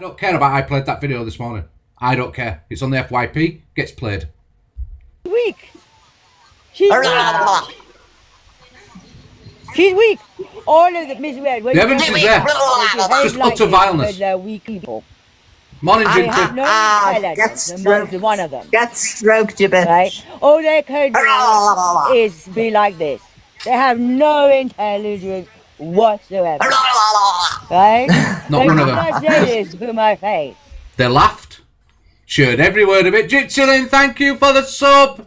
don't care about I played that video this morning. I don't care. It's on the FYP. Gets played. Weak. She's weak. She's weak. All of the misread. The evidence is there. Just utter violence. They're weak people. Morning, I Ginty. have no intelligence amongst one of them. Get stroked, you bitch. Right? All they can do is be like this. They have no intelligence whatsoever. Right? Not one of them. They say this to my face. They laughed. Shared every word of it. Gypsy Lynn, thank you for the sub.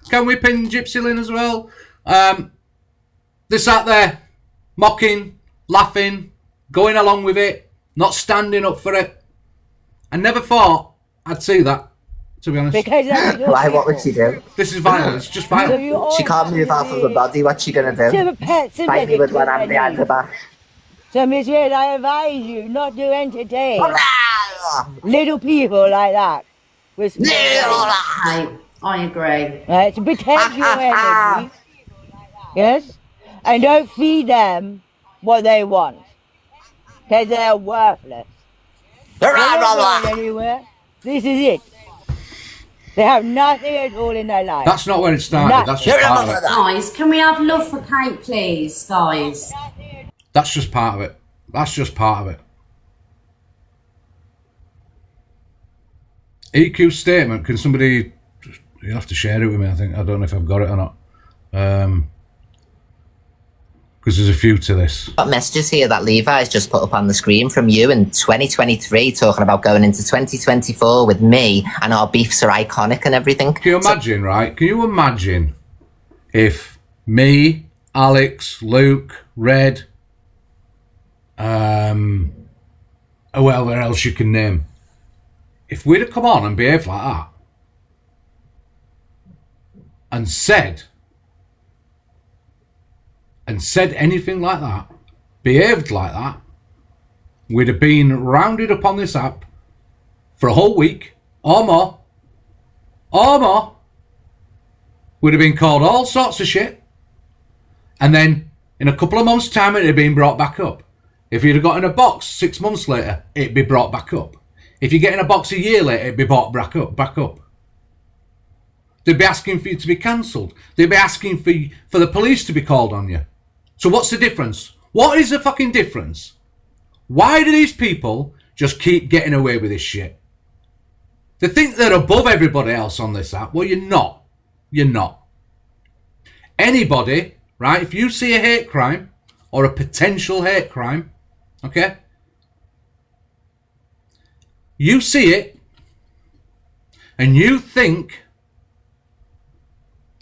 Can we pin Gypsy Lynn as well? They sat there mocking, laughing, going along with it, not standing up for it. I never thought I'd see that, to be honest. Because why? What would she do? This is violence, just violence. She can't move off of her body. What's she gonna do? Fight me with one hand behind her back. So, Miss Red, I advise you not to entertain little people like that. I agree. Right, to protect your energy. Yes? And don't feed them what they want. Because they're worthless. They're not going anywhere. This is it. They have nothing at all in their life. That's not where it started. That's just part of it. Guys, can we have love for Kate, please, guys? That's just part of it. That's just part of it. EQ statement. Can somebody... You'll have to share it with me, I think. I don't know if I've got it or not. Because there's a few to this. Got messages here that Levi's just put up on the screen from you in 2023 talking about going into 2024 with me and our beefs are iconic and everything. Can you imagine, right? Can you imagine if me, Alex, Luke, Red, whoever else you can name, if we'd have come on and behaved like that and said anything like that, behaved like that, we'd have been rounded up on this app for a whole week or more. We'd have been called all sorts of shit. And then in a couple of months' time, it'd have been brought back up. If you'd have got in a box 6 months later, it'd be brought back up. If you get in a box a year later, it'd be brought back up. They'd be asking for you to be cancelled. They'd be asking for the police to be called on you. So what's the difference? What is the fucking difference? Why do these people just keep getting away with this shit? They think they're above everybody else on this app. Well, you're not. You're not. Anybody, right, if you see a hate crime or a potential hate crime, okay, you see it and you think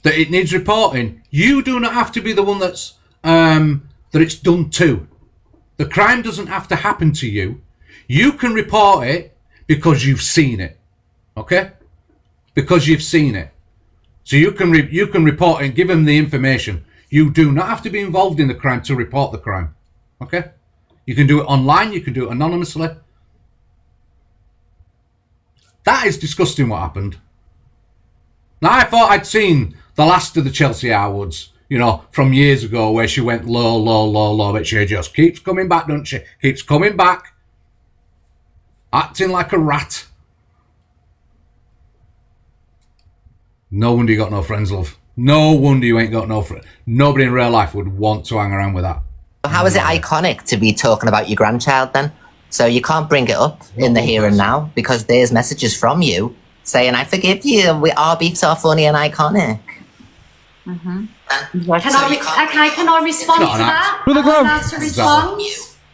that it needs reporting, you do not have to be the one that it's done to. The crime doesn't have to happen to you. You can report it because you've seen it, okay? Because you've seen it. So you can report it and give them the information. You do not have to be involved in the crime to report the crime, okay? You can do it online. You can do it anonymously. That is disgusting what happened. Now, I thought I'd seen the last of the Chelsea Harwoods, you know, from years ago where she went low, but she just keeps coming back, doesn't she? Keeps coming back. Acting like a rat. No wonder you got no friends, love. No wonder you ain't got no friends. Nobody in real life would want to hang around with that. How is it iconic to be talking about your grandchild then? So you can't bring it up in the here and now because there's messages from you saying, I forgive you, our beefs are funny and iconic. Mm-hmm. Can I respond to that? With a glove. To respond?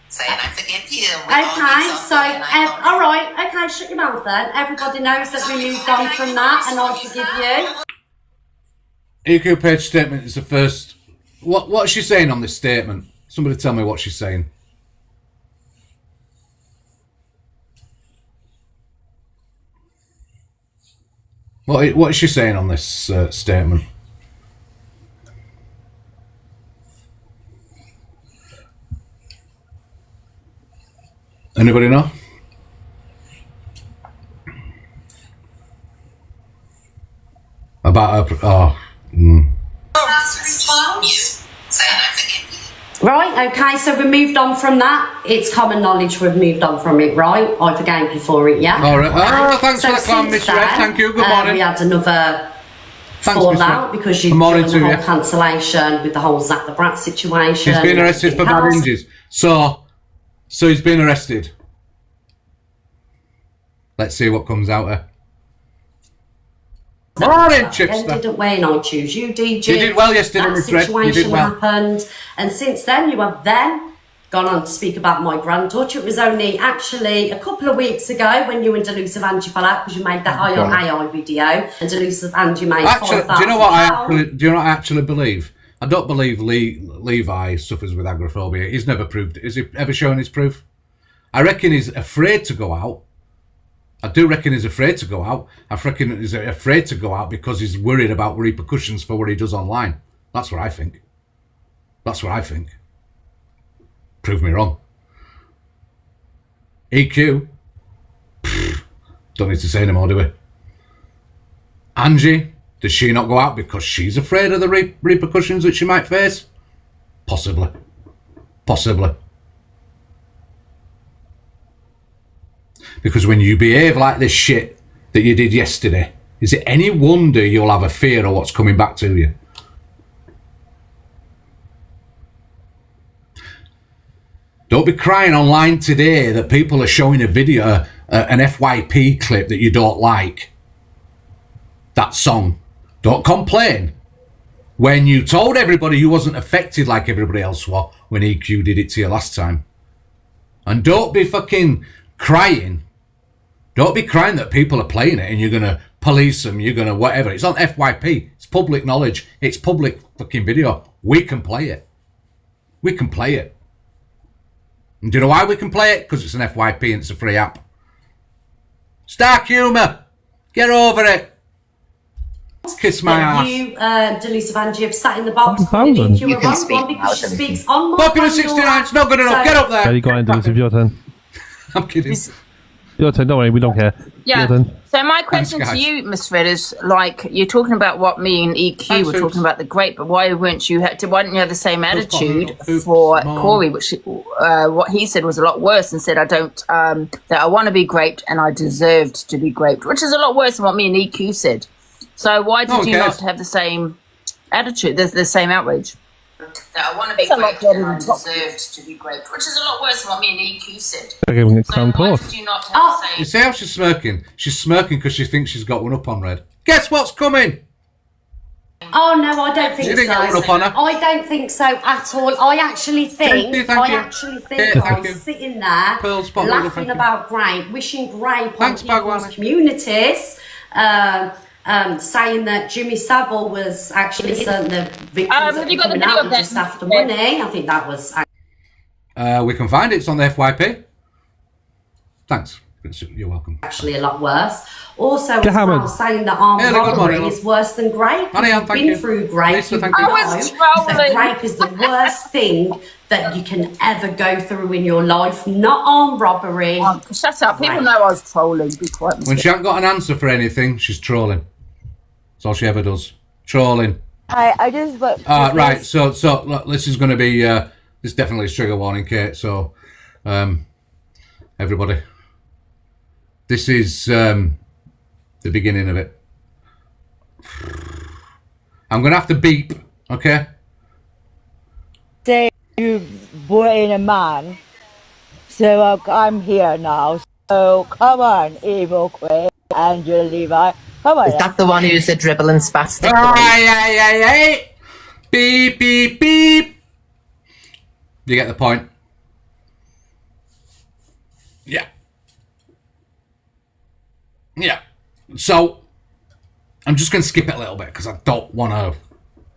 Saying, I forgive you. Okay, so, all right, okay, shut your mouth then. Everybody knows that we moved on from that and I forgive you. EQ page statement is the first. What's she saying on this statement? Somebody tell me what she's saying. What is she saying on this statement? Anybody know? About her... Right, okay, so we moved on from that. It's common knowledge we've moved on from it, right? I forgave you for it, yeah? All right. Oh, thanks for that comment, Miss Red. Thank you. Good morning. We had another Thanks, fallout Miss Red. because you've Good morning done to the you. whole cancellation with the whole Zach the Brat situation. He's been arrested for bad hinges. So he's been arrested. Let's see what comes out of. Morning, Chipster. Didn't win, I choose you, DJ. You did well yesterday, That Miss Red. You situation did well. happened, and since then you have then gone on to speak about my granddaughter. It was only actually a couple of weeks ago when you and Delusive Angie fell out because you made that AI video, and Delusive Angie made Actually, £5,000. do you know what I actually believe? I don't believe Levi suffers with agoraphobia. He's never proved it. Has he ever shown his proof? I reckon he's afraid to go out. I do reckon he's afraid to go out. I reckon he's afraid to go out because he's worried about repercussions for what he does online. That's what I think. That's what I think. Prove me wrong. EQ. Don't need to say anymore, do we? Angie. Does she not go out because she's afraid of the repercussions that she might face? Possibly. Possibly. Because when you behave like this shit that you did yesterday, is it any wonder you'll have a fear of what's coming back to you? Don't be crying online today that people are showing a video, an FYP clip that you don't like. That song. Don't complain. When you told everybody you wasn't affected like everybody else was when EQ did it to you last time. And don't be fucking crying. Don't be crying that people are playing it and you're going to police them, you're going to whatever. It's on FYP. It's public knowledge. It's public fucking video. We can play it. We can play it. And do you know why we can play it? Because it's an FYP and it's a free app. It's dark humour. Get over it. Kiss my ass. You, Delusive Angie, have sat in the box. You can speak because she out, speaks on my Popular 69 is not good enough. Get up there. There you go, Delusive, your turn. I'm kidding. Your turn, don't worry, we don't care. Yeah. Your turn. So my question Thanks, to guys. you, Miss Fred, is like you're talking about what me and EQ Thanks, were Hoops. talking about the grape, but why weren't you? Why didn't you have the same attitude Hoops, for Mom. Corey? Which what he said was a lot worse, and said I don't that I want to be graped and I deserved to be graped, which is a lot worse than what me and EQ said. So why did you not have the same attitude, the same outrage? That I want to be graped and I deserved to be graped, which is a lot worse than what me and EQ said. They're giving it So crown why court. did you not have the You same? see how she's smirking? She's smirking because she thinks she's got one up on Red. Guess what's coming? Oh no, I don't think You didn't so. get one up on her. I don't think so at all. I actually think Thank you. I Thank you. was sitting there Pearl Spot Noodle, thank laughing you. about grape, wishing grape Thanks, on people's Bagwana. communities, saying that Jimmy Savile was actually certain the victims Have that you were got the coming out video were of just that? after money. I think that was We can find it. It's on the FYP. Thanks. You're welcome. actually a lot worse. Also, Get as well, hammered. saying that armed Yeah, good robbery morning, is worse than grape. Honey, If Ann, you've thank been you. through grape, Lisa, you thank you. know I was that trolling. grape is the worst thing that you can ever go through in your life. Not armed robbery. Shut up! People know I was trolling. Be quiet. Miss When Fred. she hasn't got an answer for anything, she's trolling. That's all she ever does. Trolling. I just but Right. So look, this is going to be. This definitely is trigger warning, Kate. So, everybody, this is the beginning of it. I'm going to have to beep. Okay. say you brought in a man, so I'm here now. So come on, evil queen, Angela Levi. Come on. Is that the one who's a dribbling spastic? Ay. Beep, beep, beep. You get the point? Yeah. Yeah. So, I'm just going to skip it a little bit because I don't want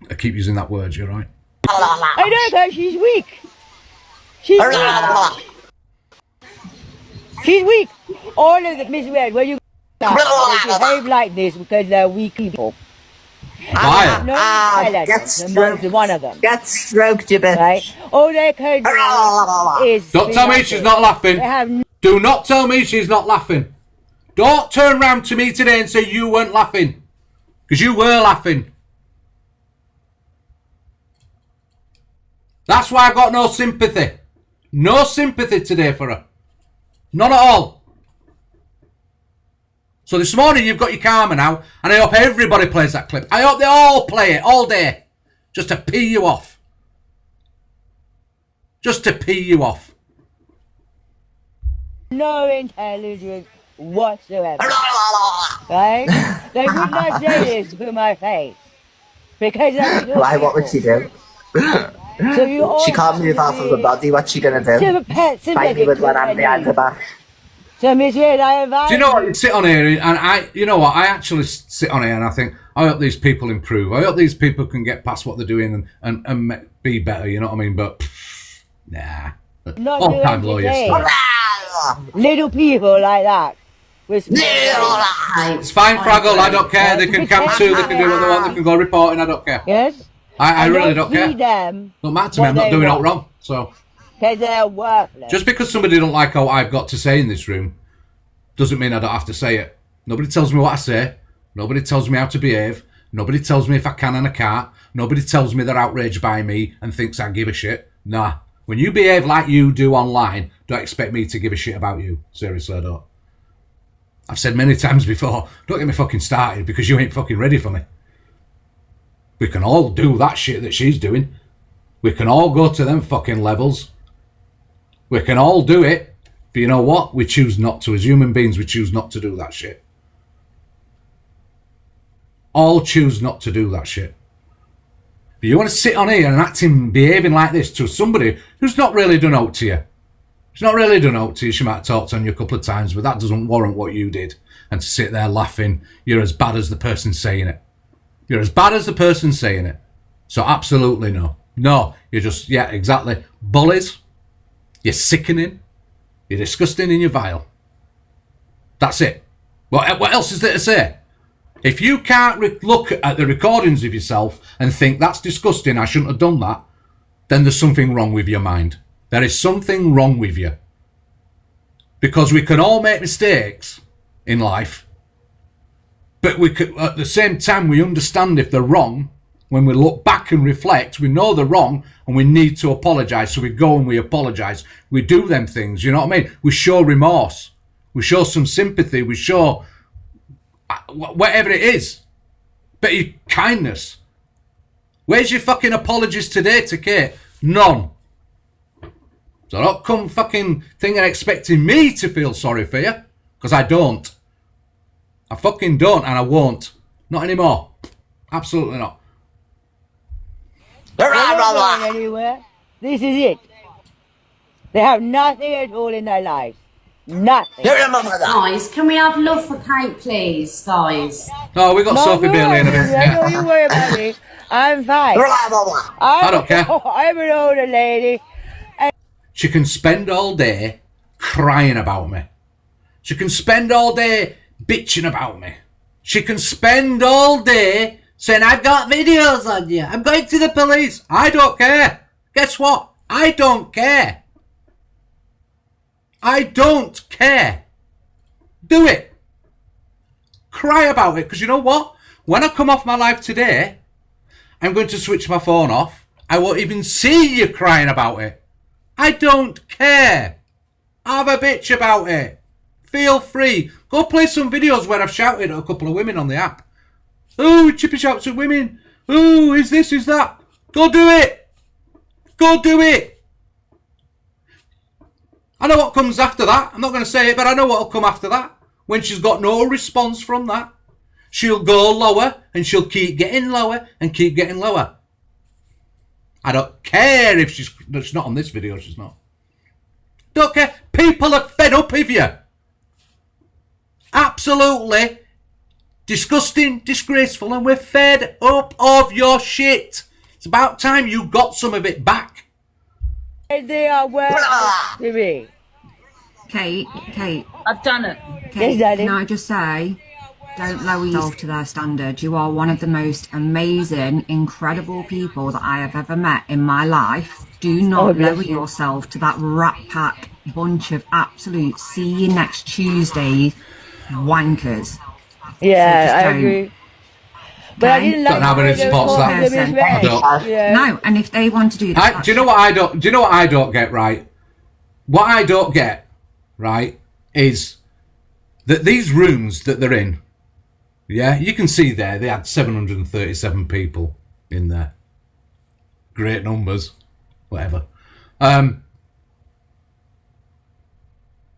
to keep using that word, you're right? I know, guys, she's weak. She's weak. She's weak. All of the Miss Red, where you they behave like this because they're weak people. Why? No get intelligence amongst stroked. one of them. Get stroked, you bitch. Right? All they can do is. Don't be tell me like she's this. not laughing. They have no Do not tell me she's not laughing. Don't turn round to me today and say you weren't laughing. Because you were laughing. That's why I've got no sympathy. No sympathy today for her. None at all. So this morning you've got your karma now, and I hope everybody plays that clip. I hope they all play it all day. Just to pee you off. Just to pee you off. No intelligence whatsoever. Right? They would not say this to my face. Because I'm Why? What would she do? So you She can't move off of her body. What's she gonna do? to the pets and Fight me with one hand behind her back. So Miss Red, I advise Do you know what? You sit on here, and you know what? I actually sit on here and I think, I hope these people improve. I hope these people can get past what they're doing and be better, you know what I mean? But, nah. Not All to time lawyer entertain stuff. little people like that. With It's fine, Fraggle, I don't care. They can camp too, they can do what they want, they can go reporting, I don't care. Yes? I really don't care. Them Don't matter to me, I'm not doing it wrong. So, because they're worthless. just because somebody don't like what I've got to say in this room, doesn't mean I don't have to say it. Nobody tells me what I say. Nobody tells me how to behave. Nobody tells me if I can and I can't. Nobody tells me they're outraged by me and thinks I give a shit. Nah. When you behave like you do online, don't expect me to give a shit about you. Seriously, I don't. I've said many times before, don't get me fucking started because you ain't fucking ready for me. We can all do that shit that she's doing. We can all go to them fucking levels. We can all do it. But you know what? We choose not to. As human beings, we choose not to do that shit. All choose not to do that shit. But you want to sit on here and behaving like this to somebody who's not really done out to you. She's not really done out to you. She might have talked on you a couple of times, but that doesn't warrant what you did. And to sit there laughing, you're as bad as the person saying it. You're as bad as the person saying it. So absolutely no. No, you're just, yeah, exactly. Bullies. You're sickening. You're disgusting and you're vile. That's it. What else is there to say? If you can't look at the recordings of yourself and think that's disgusting, I shouldn't have done that, then there's something wrong with your mind. There is something wrong with you. Because we can all make mistakes in life, but we could, at the same time, we understand if they're wrong. When we look back and reflect, we know they're wrong and we need to apologise. So we go and we apologise. We do them things, you know what I mean? We show remorse. We show some sympathy. We show whatever it is. But kindness. Where's your fucking apologies today to Kate? None. So don't come fucking thinking expecting me to feel sorry for you. Because I don't. I fucking don't and I won't. Not anymore. Absolutely not. They're not going anywhere. This is it. They have nothing at all in their lives. Nothing. Guys, can we have love for Kate, please, guys? Oh, we got Sophie Bailey in a bit. Yeah. Don't you worry about me. I'm fine. I don't care. I'm an older lady. She can spend all day crying about me. She can spend all day bitching about me. She can spend all day saying, I've got videos on you. I'm going to the police. I don't care. Guess what? I don't care. I don't care. Do it. Cry about it. Because you know what? When I come off my live today, I'm going to switch my phone off. I won't even see you crying about it. I don't care. Have a bitch about it. Feel free. Go play some videos where I've shouted at a couple of women on the app. Oh, Chippy shouts at women. Oh, is this, is that? Go do it. Go do it. I know what comes after that. I'm not going to say it, but I know what will come after that. When she's got no response from that, she'll go lower and she'll keep getting lower and keep getting lower. I don't care if she's not on this video, she's not. Don't care. People are fed up with you. Absolutely disgusting, disgraceful, and we're fed up of your shit. It's about time you got some of it back. They are worth to me. Kate, I've done it. Kate, Yes, Daddy. can I just say, don't lower yourself to their standard. You are one of the most amazing, incredible people that I have ever met in my life. Do not bless lower you. yourself to that rat pack bunch of absolute see you next Tuesday wankers. Yeah, just I don't. agree. But I didn't like Don't have any the way they spots were that. calling them as I don't. red, you know. No, and if they want to do that, Do you know what I don't? Do you know what I don't get right? What I don't get right is that these rooms that they're in, yeah, you can see there they had 737 people in there. Great numbers, whatever.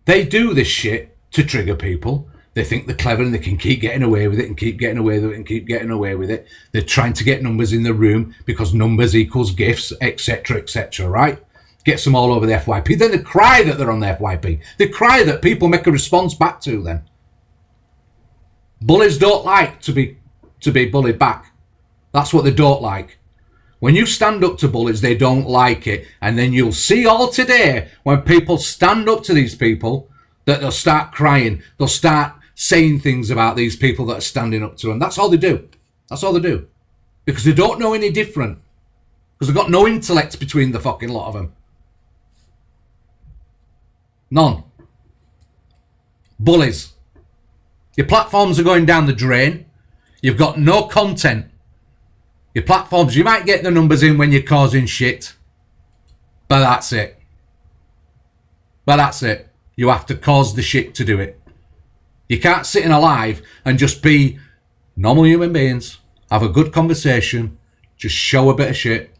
They do this shit to trigger people. They think they're clever and they can keep getting away with it and keep getting away with it and keep getting away with it. They're trying to get numbers in the room because numbers equals gifts, etc., right? Gets them all over the FYP. Then they cry that they're on the FYP. They cry that people make a response back to them. Bullies don't like to be bullied back. That's what they don't like. When you stand up to bullies, they don't like it. And then you'll see all today when people stand up to these people that they'll start crying. They'll start saying things about these people that are standing up to them. That's all they do. That's all they do. Because they don't know any different. Because they've got no intellect between the fucking lot of them. None. Bullies. Your platforms are going down the drain. You've got no content. Your platforms, you might get the numbers in when you're causing shit. But that's it. But that's it. You have to cause the shit to do it. You can't sit in a live and just be normal human beings. Have a good conversation. Just show a bit of shit.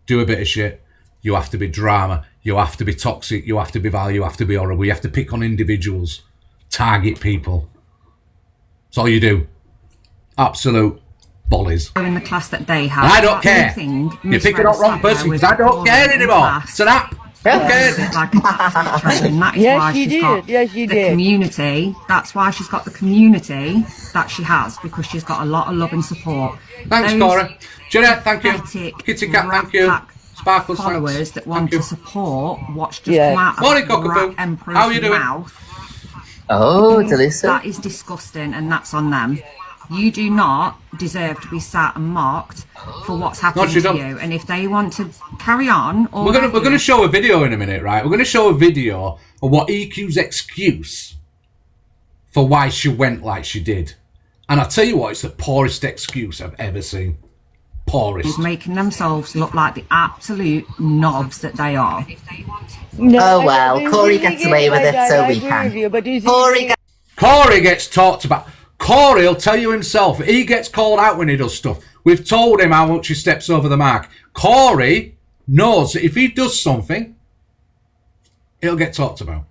Do a bit of shit. You have to be drama. You have to be toxic. You have to be vile. You have to be horrible. You have to pick on individuals. Target people. That's all you do. Absolute bullies. in the class that they have. I don't care. You're picking up wrong person because I don't care anymore. It's an app. Yes, you did. Yes, you the did. Community. That's why she's got the community that she has, because she's got a lot of love and support. Thanks, Those Cora. Jeanette, thank you. pathetic Kitty Cat, thank you. Rat Pack Sparkles, followers thanks. that want Thank you. to support what's just Yeah. come out of Morning, that Cockapoo. rat emperor's How are you doing? mouth. Oh, delicious. That is disgusting, and that's on them. You do not deserve to be sat and mocked for what's happening you to don't. you. And if they want to carry on, We're gonna show a video in a minute, right? We're gonna show a video of what EQ's excuse for why she went like she did. And I'll tell you what, it's the poorest excuse I've ever seen. Poorest. making themselves look like the absolute knobs that they are. No, Oh, well, Corey gets away with it, so we can. Corey gets talked about. Corey will tell you himself. He gets called out when he does stuff. We've told him how much he steps over the mark. Corey knows that if he does something, it'll get talked about.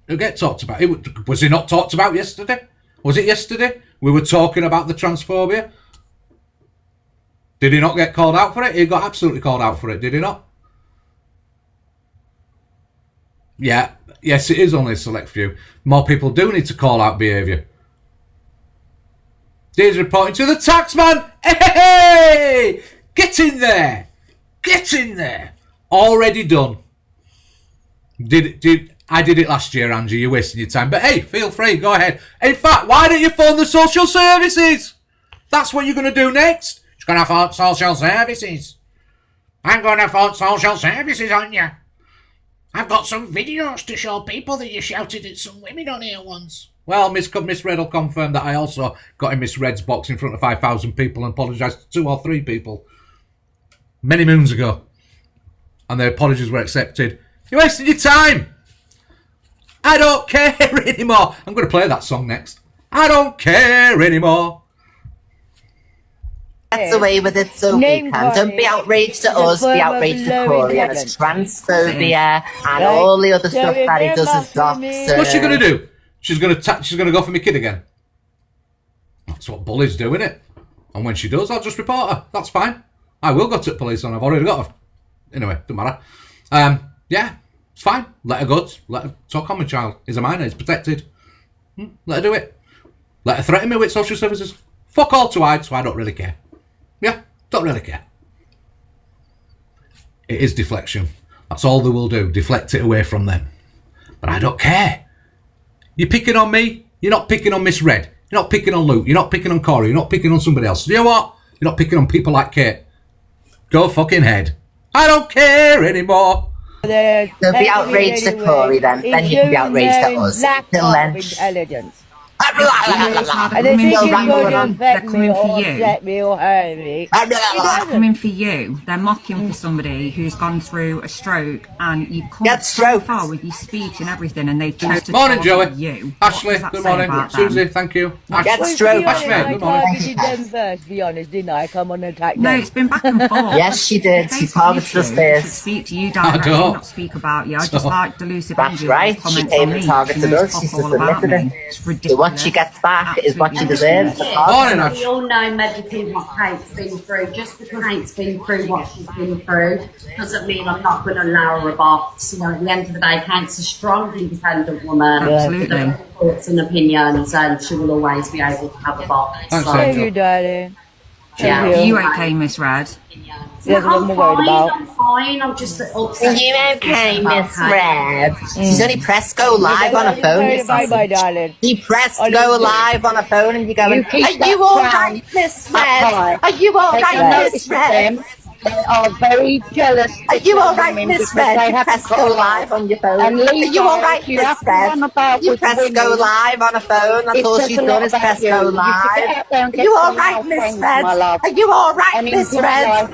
It'll get talked about. Was he not talked about yesterday? Was it yesterday? We were talking about the transphobia. Did he not get called out for it? He got absolutely called out for it, did he not? Yeah. Yes, it is only a select few. More people do need to call out behaviour. He's reporting to the taxman. Hey! Get in there. Get in there. Already done. I did it last year, Angie. You're wasting your time. But hey, feel free. Go ahead. In fact, why don't you phone the social services? That's what you're going to do next. You're going to phone social services. I'm going to phone social services on you. I've got some videos to show people that you shouted at some women on here once. Well, Miss Red will confirm that I also got in Miss Red's box in front of 5,000 people and apologised to 2 or 3 people many moons ago. And their apologies were accepted. You're wasting your time. I don't care anymore. I'm going to play that song next. I don't care anymore. Gets away with it, so we Name can. Don't be outraged at us, be outraged at Corey and his transphobia and all the other stuff that he does as doxer. What's she going to do? She's going to go for my kid again. That's what bullies do, innit? And when she does, I'll just report her. That's fine. I will go to the police and I've already got her. Anyway, don't matter. Yeah, it's fine. Let her go. Let her talk on my child. He's a minor. He's protected. Let her do it. Let her threaten me with social services. Fuck all to hide, so I don't really care. Yeah, don't really care. It is deflection. That's all they will do. Deflect it away from them. But I don't care. You're picking on me. You're not picking on Miss Red. You're not picking on Luke. You're not picking on Corey. You're not picking on somebody else. You know what? You're not picking on people like Kate. Go fucking head. I don't care anymore. Don't be outraged at Corey then. Then you can be outraged at us. Lack Till of then. intelligence. And they think it's going to affect me or upset me or hurt me. They're coming for you. They're mocking for somebody who's gone through a stroke, and you've come so far with your speech and everything, and they've chose to Morning, Joey. you. Ashley, good morning. Susie, thank you. Get stroke. I targeted them first, be honest, didn't I? Come on and attack them. No, it's been back and forth. Yes, she did. She targeted us To first. speak to you directly, not speak about you. I just like delusive That's Angie. right. She Comments came on and me. targeted She knows us. She fuck all about submitted me. it. It's So ridiculous. what she gets back is what she deserves. Morning, Ash. We all know medically what Kate's been through. Just because Kate's been through what she's been through doesn't mean I'm not going to allow her a box. You know, at the end of the day, Kate's a strong, independent woman. Absolutely. With her thoughts and opinions, and she will always be able to have a box. Thanks, So, Thank you, darling. yeah. Are you okay, Miss Red? That's what I'm worried about. I'm fine. I'm just upset. You okay, Miss Red? She's only pressed go live on a phone. Bye, darling. You pressed go live on a phone and you're going, are you alright, Miss Red? Are you alright, Miss Red? They are very jealous. Are you alright, Miss Red? You pressed go live on your phone. Are you alright, Miss Red? You pressed go live on a phone. That's all she's done is press go live. Are you alright, Miss Red? Are you alright, Miss Red?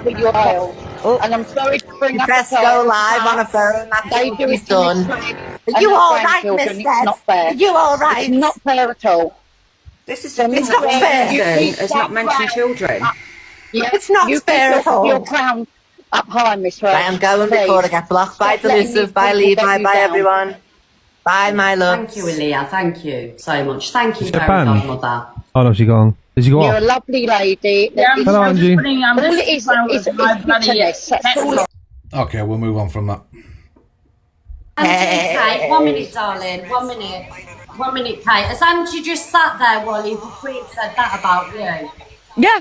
And I'm sorry to bring up Press go live on a phone. That's all she's done. Are you alright, Miss Red? Are you alright? It's not fair at all. This is It's not fair. It's not mentioning children. It's not fair at all. Your crown up high, Miss Red. I am going before I get blocked. Bye, Delusive. Bye, Levi. Bye, everyone. Bye, my love. Thank you, Aaliyah. Thank you so much. Thank you, Japan. Fairy Godmother. Oh no, she gone. Did she go You're a off? lovely lady. Hello, Angie. All it is bitterness. That's all. Okay, we'll move on from that. Kate, 1 minute, darling. 1 minute. 1 minute, Kate. Has Angie just sat there while the Queen said that about you? Yeah.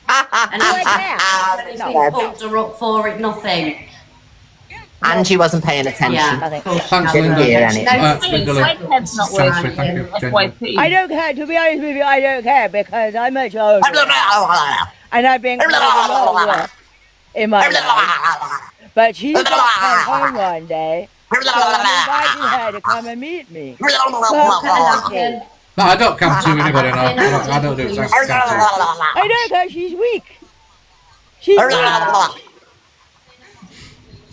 And anything fucked her up for it? Nothing. Angie wasn't paying attention. Yeah, of course. Thanks, she Linda. hasn't. iPad's not working. Thank you. FYP. I don't care. To be honest with you, I don't care because I'm much older. And I've been through a lot worse in my life. But she got home one day, so I'm inviting her to come and meet me. No, I don't come to anybody now. I don't do it. I know because she's weak. She's weak.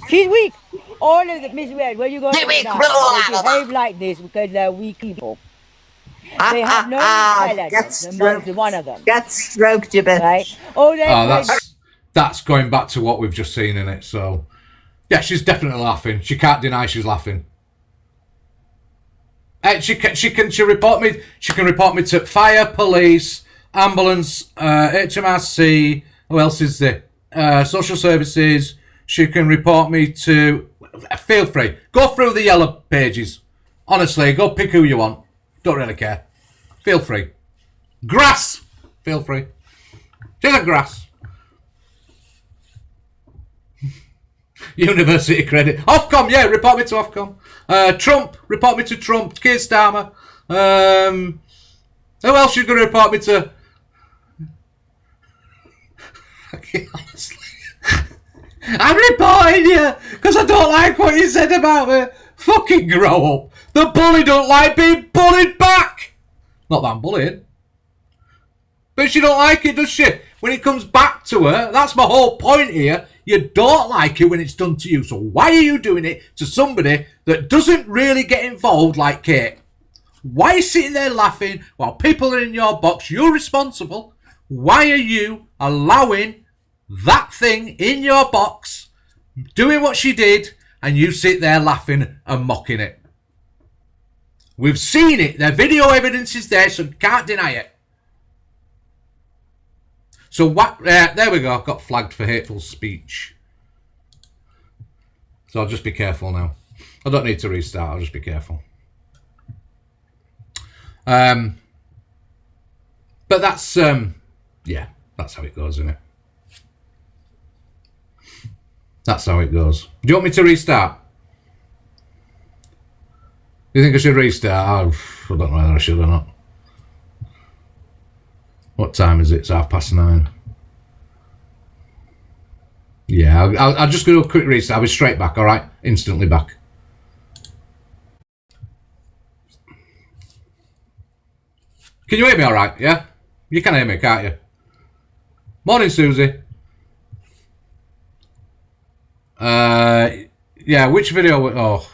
She's weak. All of the Miss Red, when you go to the night, they behave like this because they're weak people. They have no intelligence amongst one of them. Get stroked, you bitch. Right? That's going back to what we've just seen in it. So, yeah, she's definitely laughing. She can't deny she's laughing. She can report me. She can report me to fire, police, ambulance, HMRC. Who else is there? Social services. She can report me to. Feel free. Go through the yellow pages. Honestly, go pick who you want. Don't really care. Feel free. Grass. Feel free. She's a grass. University credit. Ofcom, yeah, report me to Ofcom. Trump, report me to Trump. Keir Starmer. Who else you going to report me to? Honestly. I'm reporting you because I don't like what you said about me. Fucking grow up. The bully don't like being bullied back. Not that I'm bullying. But she don't like it, does she? When it comes back to her, that's my whole point here. You don't like it when it's done to you. So why are you doing it to somebody that doesn't really get involved like Kate? Why are you sitting there laughing while people are in your box? You're responsible. Why are you allowing that thing in your box, doing what she did, and you sit there laughing and mocking it? We've seen it. Their video evidence is there, so you can't deny it. So what? There we go. I've got flagged for hateful speech. So I'll just be careful now. I don't need to restart. I'll just be careful. But that's yeah, that's how it goes, isn't it? That's how it goes. Do you want me to restart? Do you think I should restart? I don't know whether I should or not. What time is it? It's 9:30. Yeah, I'll just do a quick restart. I'll be straight back, all right? Instantly back. Can you hear me all right? Yeah? You can hear me, can't you? Morning, Susie. Yeah, which video? Oh.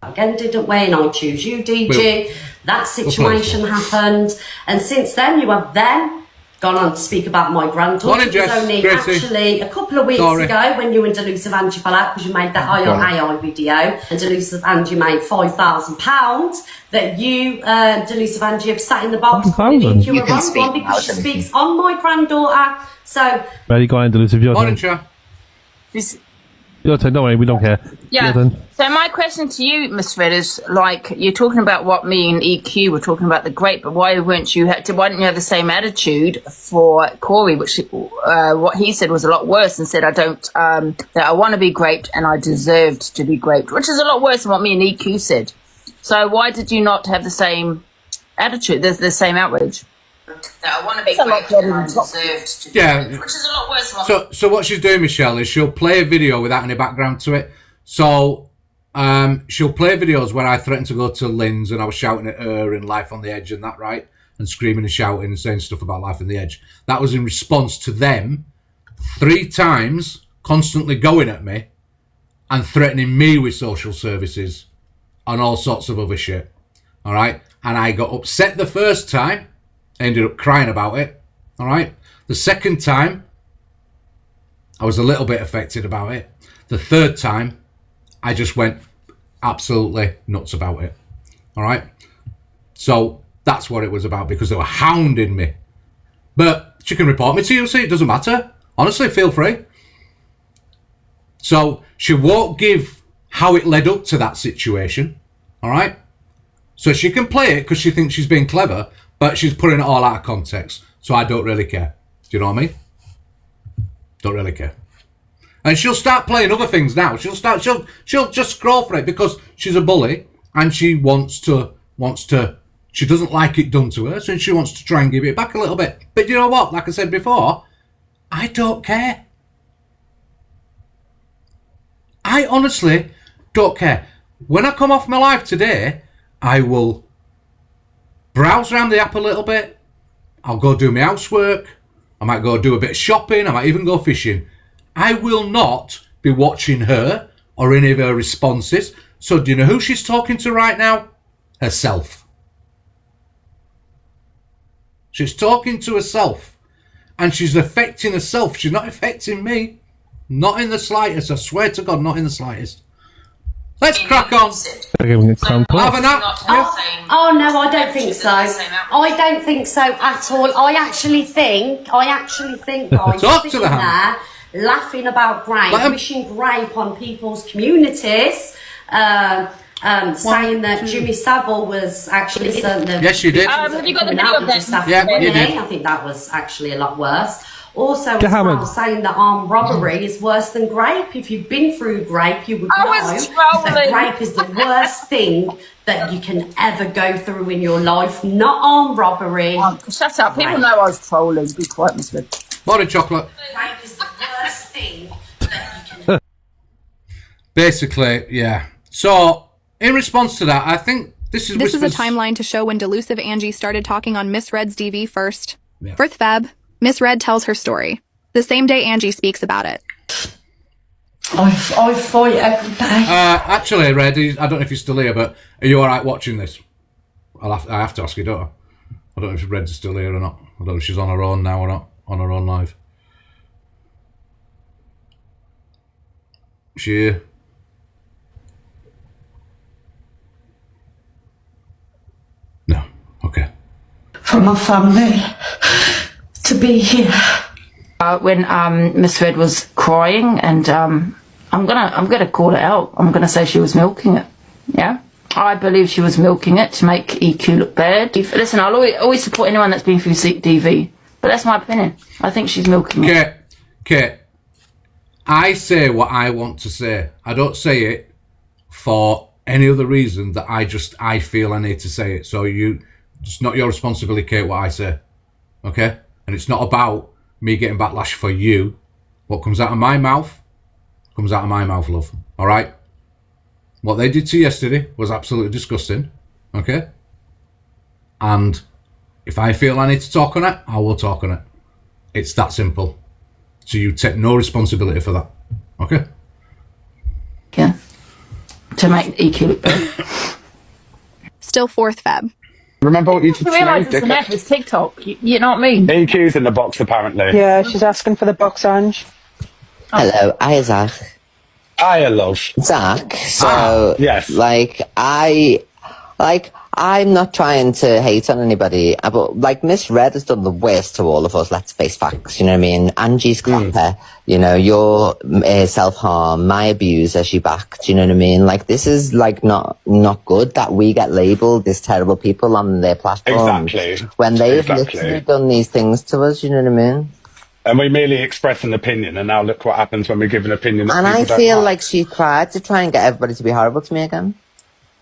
Again, didn't we? And I choose you, DG. That situation happened. And since then, you have then gone on to speak about my granddaughter. Morning, It was Jess, only Gracie. actually a couple of weeks ago when you and Delusive Angie fell out because you made that AI video, and Delusive Angie made £5,000 that you, Delusive Angie, have sat in the box. You can speak because she speaks on my granddaughter. So, Ready, go on, Delusive. Your Morning, turn. Cha. Your turn. Don't worry, we don't care. Yeah. Your turn. So my question to you, Miss Fred, is like you're talking about what me and EQ were talking about the grape, but why didn't you have the same attitude for Corey, which what he said was a lot worse, and said that I want to be graped and I deserved to be graped, which is a lot worse than what me and EQ said. So why did you not have the same attitude, the same outrage? That I want to be graped and I deserved to be graped, which is a lot worse than what So what she's doing, Michelle, is she'll play a video without any background to it. So she'll play videos where I threatened to go to Lynn's and I was shouting at her and Life on the Edge and that, right? And screaming and shouting and saying stuff about Life on the Edge. That was in response to them 3 times constantly going at me and threatening me with social services and all sorts of other shit. All right? And I got upset the first time. I ended up crying about it. All right? The second time, I was a little bit affected about it. The third time, I just went absolutely nuts about it. All right? So that's what it was about, because they were hounding me. But she can report me to you, see? It doesn't matter. Honestly, feel free. So she won't give how it led up to that situation. All right? So she can play it because she thinks she's being clever, but she's putting it all out of context. So I don't really care. Do you know what I mean? Don't really care. And she'll start playing other things now. She'll just scroll for it because she's a bully and she wants to, she doesn't like it done to her, so she wants to try and give it back a little bit. But you know what? Like I said before, I don't care. I honestly don't care. When I come off my live today, I will browse around the app a little bit. I'll go do my housework. I might go do a bit of shopping. I might even go fishing. I will not be watching her or any of her responses. So do you know who she's talking to right now? Herself. She's talking to herself. And she's affecting herself. She's not affecting me. Not in the slightest. I swear to God, not in the slightest. Let's crack on. Have a nap. Oh no, I don't think so. I don't think so at all. I actually think guys, Talk to sitting the hand. there laughing about grape, wishing grape on people's communities, saying that Jimmy Savile was actually certain that. Yes, you did. have you got the video of that? Yeah, you did. I think that was actually a lot worse. Also, as Get hammered. well, saying that armed robbery is worse than grape. If you've been through grape, you would I know was that trolling. grape is the worst thing that you can ever go through in your life. Not armed robbery. Shut up. People know I was trolling. Be quiet, Miss Fred. Morning, chocolate. Grape is the worst thing that you can. Basically, yeah. So, in response to that, I think this is a timeline to show when Delusive Angie started talking on Miss Red's DV first. Yeah. 4th Feb, Miss Red tells her story. The same day Angie speaks about it. I fight every day. Actually, Red, I don't know if you're still here, but are you all right watching this? I have to ask you, don't I? I don't know if Red's still here or not. I don't know if she's on her own now or not, on her own live. Is she here? No. Okay. For my family to be here. When Miss Red was crying, and I'm gonna call it out. I'm gonna say she was milking it. Yeah, I believe she was milking it to make EQ look bad. Listen, I'll always support anyone that's been through DV, but that's my opinion. I think she's milking it. Kate, I say what I want to say. I don't say it for any other reason that I feel I need to say it. So it's not your responsibility, Kate, what I say. Okay? And it's not about me getting backlash for you. What comes out of my mouth, comes out of my mouth, love. All right? What they did to you yesterday was absolutely disgusting. Okay? And If I feel I need to talk on it, I will talk on it. It's that simple. So you take no responsibility for that. Okay? Yeah. To make EQ look better. Still 4th Feb. Remember what you did You today, realise it's an app, dickhead? it's TikTok. You know what I mean? EQ's in the box, apparently. Yeah, she's asking for the box, Ange. Hello, Isaac. Hiya, love. Zach, so, yes. I'm not trying to hate on anybody, but, like, Miss Red has done the worst to all of us, let's face facts, you know what I mean? Angie's clapper, you know, your self-harm, my abuse as you back, do you know what I mean? Like, this is, like, not good that we get labelled as terrible people on their platforms. Exactly. When they've literally done these things to us, you know what I mean? And we merely express an opinion, and now look what happens when we give an opinion that And I people don't feel like. like she tried to try and get everybody to be horrible to me again.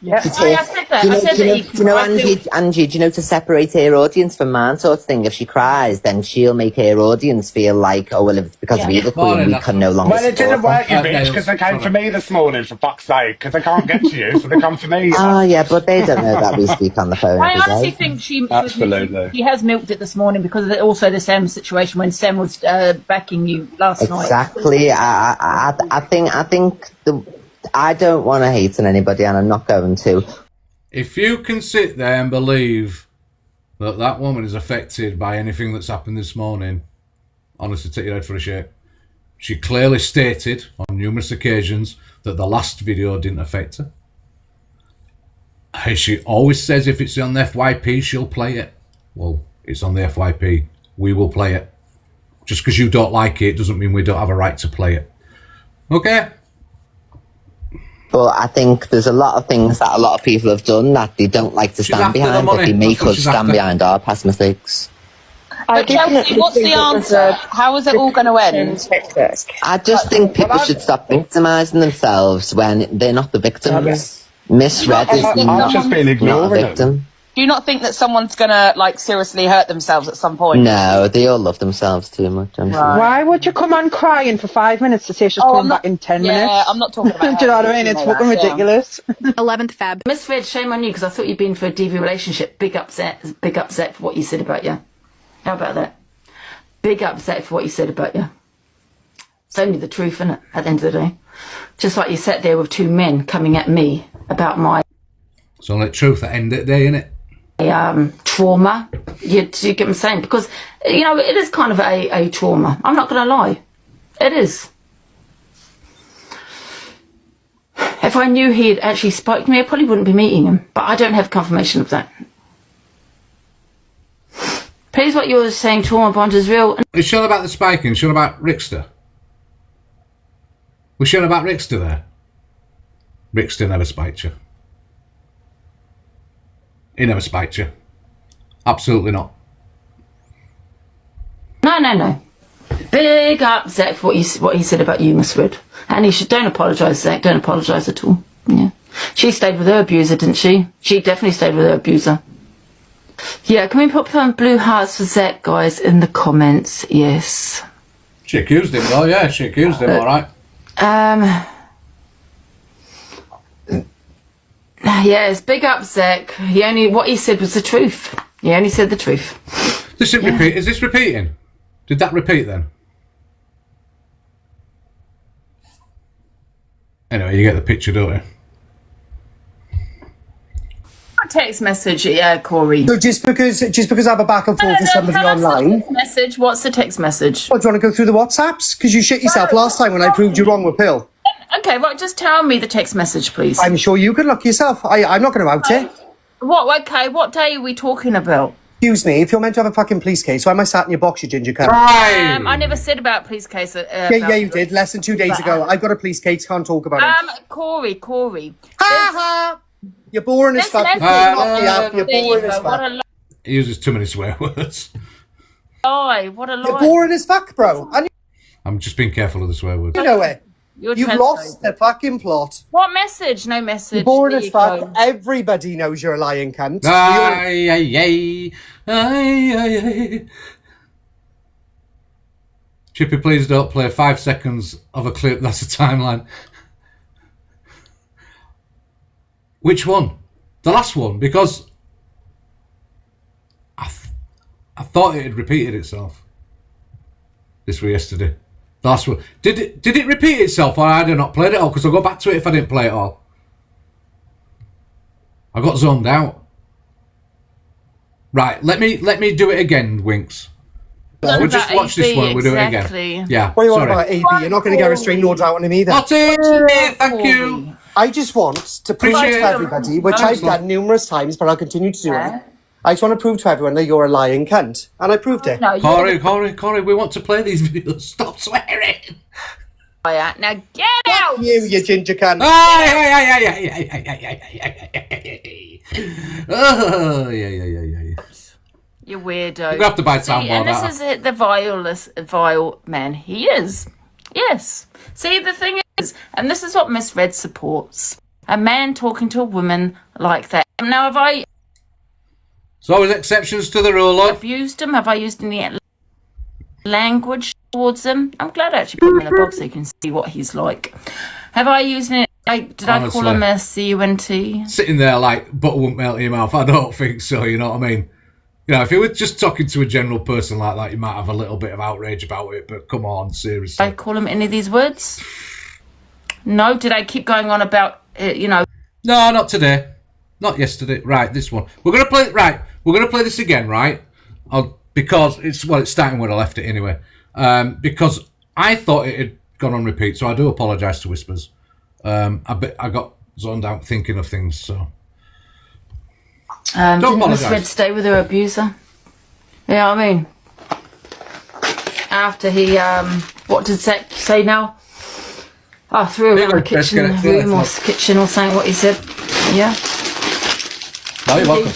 Yeah. I said that. Do you know, Angie, do you know, to separate her audience from mine sort of thing, if she cries, then she'll make her audience feel like, oh, well, if it's because of you, the queen, we can no longer Well, it didn't support work, you her. bitch, because they came for me this morning, for fuck's sake, because they can't get to you, so they come for me. Oh, yeah, but they don't know that we speak on the phone I every honestly day. think she Absolutely. she has milked it this morning because of also the Sam situation when Sam was backing you last night. Exactly. I think I don't want to hate on anybody, and I'm not going to. If you can sit there and believe that that woman is affected by anything that's happened this morning, honestly, take your head for a shake. She clearly stated on numerous occasions that the last video didn't affect her. She always says if it's on the FYP, she'll play it. Well, it's on the FYP. We will play it. Just because you don't like it doesn't mean we don't have a right to play it. Okay? But I think there's a lot of things that a lot of people have done that they don't like to stand behind, but they make us stand behind our past mistakes. But Chelsea, what's the answer? How is it all going to end? I just think people should stop victimising themselves when they're not the victims. Miss Red is I've just been not a ignoring victim. Do you not think that someone's going to, like, seriously hurt themselves at some point? No, they all love themselves too much. I'm sorry. Why would you come on crying for 5 minutes to say she's coming back in 10 minutes? Yeah, I'm not talking about Do you know what I mean? It's fucking ridiculous. 11th Feb. Miss Red, shame on you because I thought you'd been for a DV relationship. Big upset for what you said about you. How about that? Big upset for what you said about you. It's only the truth, isn't it, at the end of the day? Just like you sat there with 2 men coming at me about my It's only the truth at the end of the day, innit? trauma. You get what I'm saying? Because, you know, it is kind of a trauma. I'm not going to lie. It is. If I knew he had actually spoke to me, I probably wouldn't be meeting him. But I don't have confirmation of that. Please, what you're saying, trauma bond is real. It's sure about the spiking, sure about Rickster. We're sure about Rickster there. Rickster never spiked you. He never spiked you. Absolutely not. No. Big upset for what he said about you, Miss Wood. And he should don't apologise, Zach. Don't apologise at all. Yeah. She stayed with her abuser, didn't she? She definitely stayed with her abuser. Yeah, can we put some blue hearts for Zach, guys, in the comments? Yes. She accused him, though, yeah. She accused him, all right. Yes, big up, Zach. What he said was the truth. He only said the truth. Is this repeating? Did that repeat then? Anyway, you get the picture, don't you? Text message, yeah, Corey. So just because I have a back and forth with somebody online. Message. What's the text message? Oh, do you want to go through the WhatsApps? Because you shit yourself last time when I proved you wrong with Pill. Okay, right, just tell me the text message, please. I'm sure you can look yourself. I'm not going to out it. What day are we talking about? Excuse me, if you're meant to have a fucking police case, why am I sat in your box, you ginger cunt? I never said about police case. Yeah, you did. Less than 2 days ago. I've got a police case, can't talk about it. Corey. Ha ha! You're boring as fuck. You're boring as fuck. He uses too many swear words. What a lie. You're boring as fuck, bro. And I'm just being careful of the swear words. you know it. You've lost the fucking plot. What message? No message. You're boring as fuck. Everybody knows you're a lying cunt. Chippy, please don't play 5 seconds of a clip. That's a timeline. Which one? The last one, because I thought it had repeated itself. This was yesterday. Last one. Did it repeat itself, or had I not played it all? Because I'll go back to it if I didn't play it all. I got zoned out. Right, let me do it again, Winks. We'll just watch this one. We'll do it again. Yeah. What do you want about AB? You're not going to get a restraining order out on him either. Thank you. I just want to prove to everybody, which I've done numerous times, but I'll continue to do it. I just want to prove to everyone that you're a lying cunt. And I proved it. No, Corey, we want to play these videos. Stop swearing. Now get out! You ginger cunt. Oh, yeah. You weirdo. We're going to have to buy soundboard. And this is it, the vile man he is. Yes. See, the thing is, and this is what Miss Red supports. A man talking to a woman like that. Now, have I... So always exceptions to the rule, love. Abused him? Have I used any language towards him? I'm glad I actually put him in the box so you can see what he's like. Have I used any... Did I call him a C-U-N-T? Sitting there like butter won't melt in your mouth. I don't think so, you know what I mean? You know, if you were just talking to a general person like that, you might have a little bit of outrage about it, but come on, seriously. Did I call him any of these words? No? Did I keep going on about, you know... No, not today. Not yesterday. Right, this one. We're going to play... Right, we're going to play this again, right? Because it's starting where I left it anyway. Because I thought it had gone on repeat, so I do apologise to Whispers. I got zoned out thinking of things, so... didn't Miss Red stay with her abuser? Yeah, I mean... After he, what did Zach say now? I threw her in the kitchen room or kitchen or something, what he said. Yeah. No, you're welcome.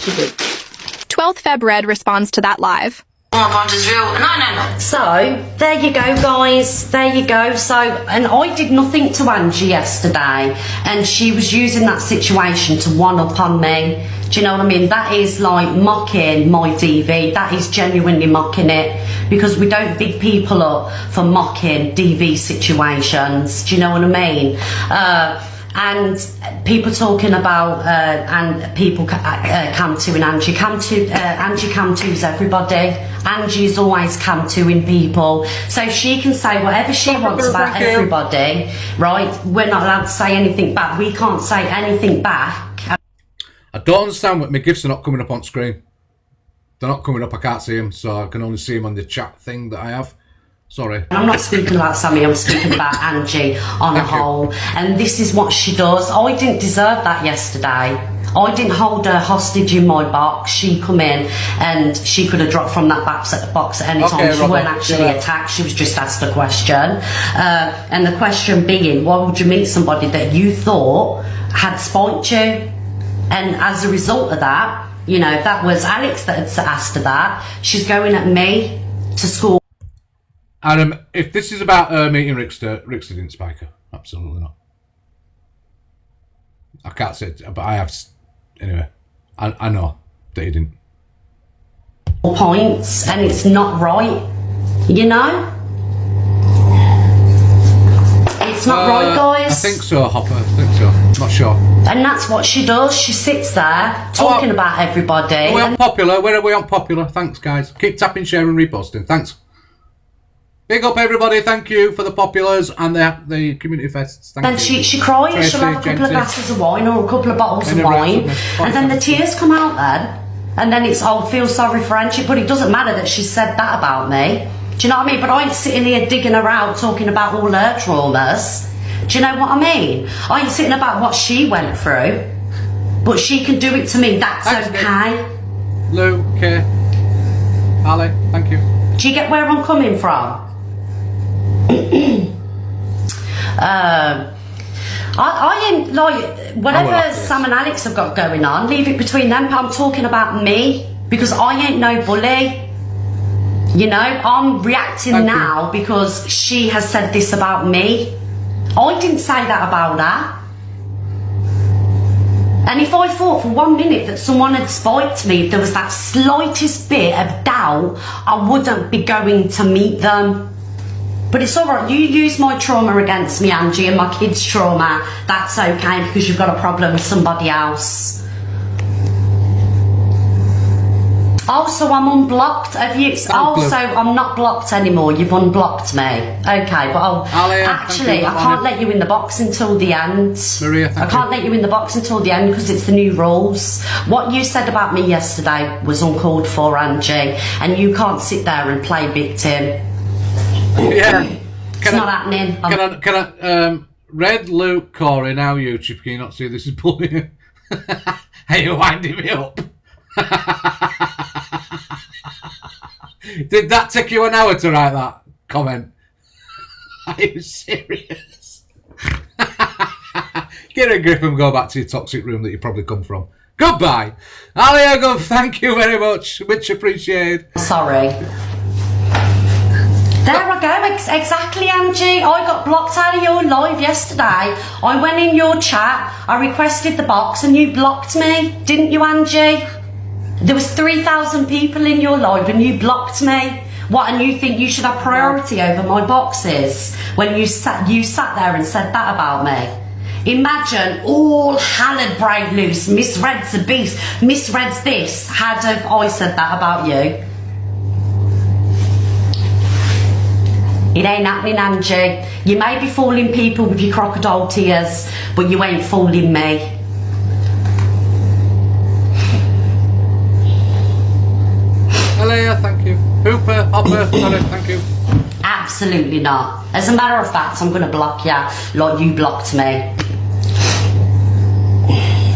12th Feb Red responds to that live. Oh my God, it's real. No. So, there you go, guys. There you go. So, and I did nothing to Angie yesterday, and she was using that situation to one-up on me. Do you know what I mean? That is like mocking my DV. That is genuinely mocking it, because we don't big people up for mocking DV situations. Do you know what I mean? And people talking about and people cam to and Angie cam to. Angie cam to's everybody. Angie's always cam to-ing people, so she can say whatever she wants about everybody, right? We're not allowed to say anything back. We can't say anything back. I don't understand what my gifts are not coming up on screen. They're not coming up. I can't see them, so I can only see them on the chat thing that I have. Sorry. I'm not speaking about Sammy, I'm speaking about Angie on a whole. And this is what she does. I didn't deserve that yesterday. I didn't hold her hostage in my box. She come in and she could have dropped from that box at any time. She weren't actually attacked. She was just asked a question. And the question being, why would you meet somebody that you thought had spiked you? And as a result of that, you know, that was Alex that had asked her that. She's going at me to school. Adam, if this is about meeting Rickster didn't spike her. Absolutely not. I can't say it, but I have... Anyway, I know that he didn't. Points, and it's not right, you know? It's not right, guys. I think so, Hopper. I think so. Not sure. And that's what she does. She sits there talking about everybody. Are we on popular? Where are we on popular? Thanks, guys. Keep tapping, sharing, reposting. Thanks. Big up, everybody. Thank you for the populars and the community fests. Thank you. She cries. She'll have a couple of glasses of wine or a couple of bottles of wine. And then the tears come out then. And then it's, oh, feel sorry for Angie. But it doesn't matter that she said that about me. Do you know what I mean? But I ain't sitting here digging her out talking about all her traumas. Do you know what I mean? I ain't sitting about what she went through. But she can do it to me. That's okay. Lou, Kay, Ali, thank you. Do you get where I'm coming from? I ain't like whatever Sam and Alex have got going on, leave it between them. I'm talking about me, because I ain't no bully. You know, I'm reacting now because she has said this about me. I didn't say that about her. And if I thought for 1 minute that someone had spiked me, if there was that slightest bit of doubt, I wouldn't be going to meet them. But it's all right. You use my trauma against me, Angie, and my kids' trauma. That's okay, because you've got a problem with somebody else. Also, I'm unblocked. Have you? Also, I'm not blocked anymore. You've unblocked me. Okay, but I can't let you in the box until the end. Maria, I can't let you in the box until the end because it's the new rules. What you said about me yesterday was uncalled for, Angie, and you can't sit there and play victim. Yeah. It's not happening. Can I, Red, Luke, Corey, now YouTube, can you not see this is bullying? Hey, you're winding me up. Did that take you an hour to write that comment? Are you serious? Get a grip and go back to your toxic room that you probably come from. Goodbye. Aliago, thank you very much. Much appreciated. Sorry. There I go, exactly, Angie. I got blocked out of your live yesterday. I went in your chat, I requested the box and you blocked me. Didn't you, Angie? There was 3,000 people in your live and you blocked me. What, and you think you should have priority over my boxes? When you sat there and said that about me. Imagine all hell had break loose, Miss Red's a beast, Miss Red's this. Had have I said that about you? It ain't happening, Angie. You may be fooling people with your crocodile tears, but you ain't fooling me. Alea, thank you. Hooper, Hopper, sorry, thank you. Absolutely not. As a matter of fact, I'm going to block you like you blocked me.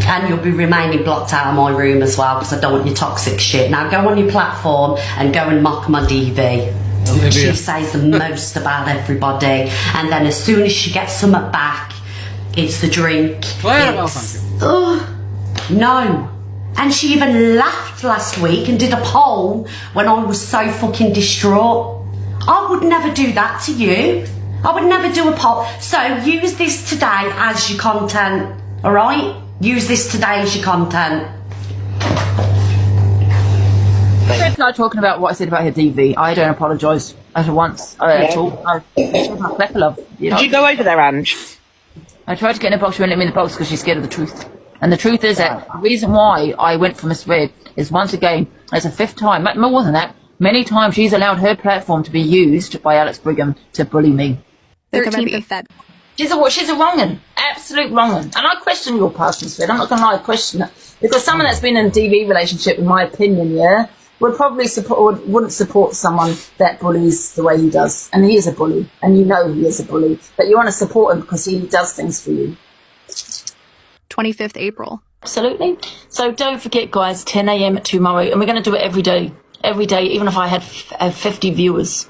And you'll be remaining blocked out of my room as well because I don't want your toxic shit. Now go on your platform and go and mock my DV. Olivia. She says the most about everybody, and then as soon as she gets something back, it's the drink. Claire, thank you. No. And she even laughed last week and did a poll when I was so fucking distraught. I would never do that to you. I would never do a poll. So use this today as your content, all right? Use this today as your content. Fred's not talking about what I said about her DV. I don't apologise at once at all. It's my clever love. You know? Did you go over there, Ange? I tried to get in the box. She wouldn't let me in the box because she's scared of the truth. And the truth is that the reason why I went for Miss Red is once again, as a fifth time, more than that, many times she's allowed her platform to be used by Alex Brigham to bully me. 13th of Feb. She's a wrong-un, absolute wrong-un. And I question your past, Miss Red. I'm not going to lie, I question it. Because someone that's been in a DV relationship, in my opinion, would probably wouldn't support someone that bullies the way he does. And he is a bully, and you know he is a bully. But you want to support him because he does things for you. 25th April. Absolutely. So don't forget, guys, 10 a.m. tomorrow, and we're going to do it every day. Every day, even if I had 50 viewers.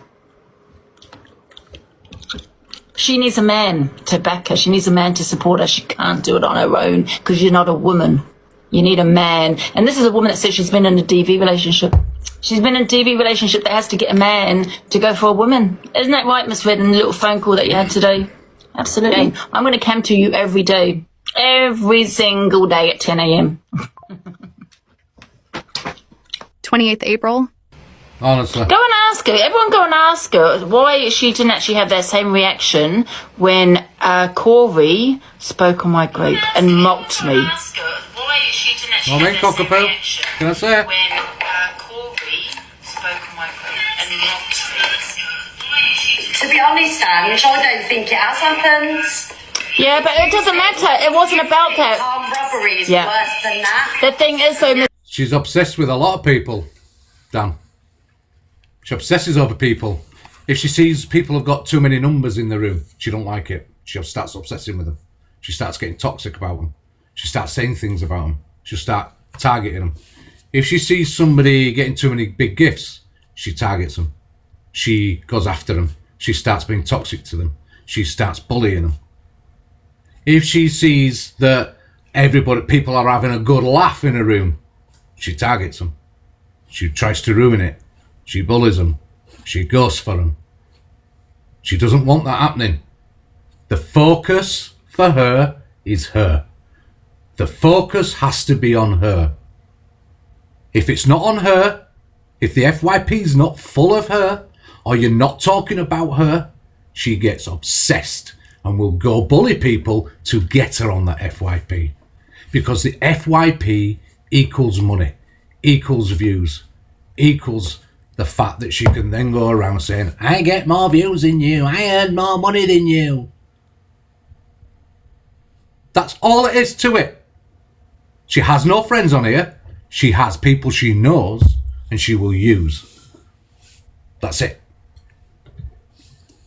She needs a man to back her. She needs a man to support her. She can't do it on her own because you're not a woman. You need a man. And this is a woman that says she's been in a DV relationship. She's been in a DV relationship that has to get a man to go for a woman. Isn't that right, Miss Red, in the little phone call that you had today? Absolutely. I'm going to come to you every day. Every single day at 10 a.m. 28th April. Honestly. Go and ask her. Everyone go and ask her why she didn't actually have that same reaction when Corey spoke on my group and mocked me. Well, then, cockapoo. Can I say it? When Corey spoke on my group and mocked me. To be honest, Ange, I don't think it has happened. Yeah, but it doesn't matter. It wasn't about that. Armed robbery is worse than that. The thing is, though, she's obsessed with a lot of people, Dan. She obsesses over people. If she sees people have got too many numbers in the room, she don't like it. She starts obsessing with them. She starts getting toxic about them. She starts saying things about them. She'll start targeting them. If she sees somebody getting too many big gifts, she targets them. She goes after them. She starts being toxic to them. She starts bullying them. If she sees that people are having a good laugh in a room, she targets them. She tries to ruin it. She bullies them. She goes for them. She doesn't want that happening. The focus for her is her. The focus has to be on her. If it's not on her, if the FYP is not full of her, or you're not talking about her, she gets obsessed and will go bully people to get her on that FYP. Because the FYP equals money, equals views, equals the fact that she can then go around saying, I get more views than you, I earn more money than you. That's all it is to it. She has no friends on here. She has people she knows and she will use. That's it.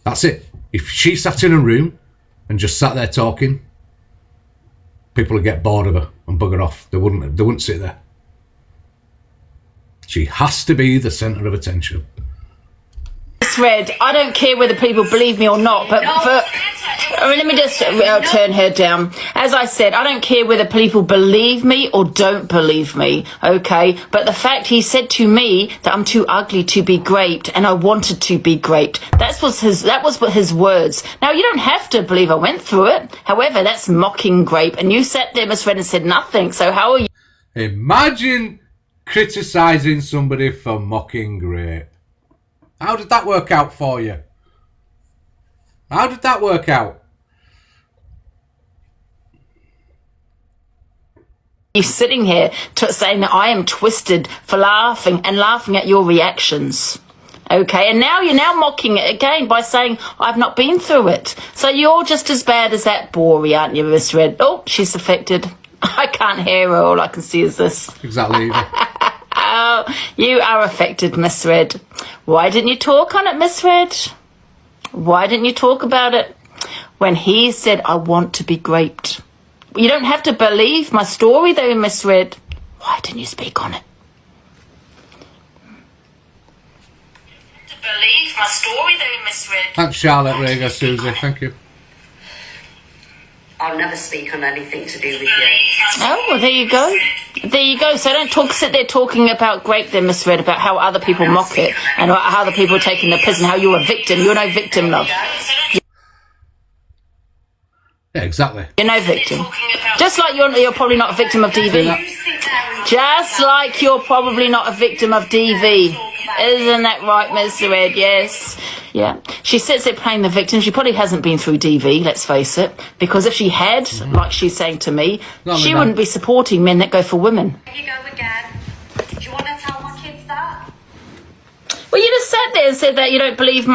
That's it. If she sat in a room and just sat there talking, people would get bored of her and bugger off. They wouldn't sit there. She has to be the centre of attention. Red, I don't care whether people believe me or not, but let me just turn her down. As I said, I don't care whether people believe me or don't believe me, okay? But the fact he said to me that I'm too ugly to be graped and I wanted to be graped, that was his words. Now, you don't have to believe I went through it. However, that's mocking grape. And you sat there, Miss Red, and said nothing. So how are you? Imagine criticising somebody for mocking grape. How did that work out for you? How did that work out? You're sitting here saying that I am twisted for laughing at your reactions. Okay, and now you're mocking it again by saying I've not been through it. So you're just as bad as that Bory, aren't you, Miss Red? Oh, she's affected. I can't hear her. All I can see is this. Exactly. Oh, you are affected, Miss Red. Why didn't you talk on it, Miss Red? Why didn't you talk about it when he said, I want to be graped? You don't have to believe my story, though, Miss Red. Why didn't you speak on it? To believe my story, though, Miss Red. Thanks, Charlotte, Rega, Susie. Thank you. I'll never speak on anything to do with you. Oh, well, there you go. There you go. So don't sit there talking about grape then, Miss Red, about how other people mock it and how other people are taking the piss and how you're a victim. You're no victim, love. Yeah, exactly. You're no victim. Just like you're probably not a victim of DV. Just like you're probably not a victim of DV. Isn't that right, Miss Red? Yes. Yeah. She sits there playing the victim. She probably hasn't been through DV, let's face it. Because if she had, like she's saying to me, she wouldn't be supporting men that go for women. Here you go again. Do you want to tell my kids that? Well, you just sat there and said that you don't believe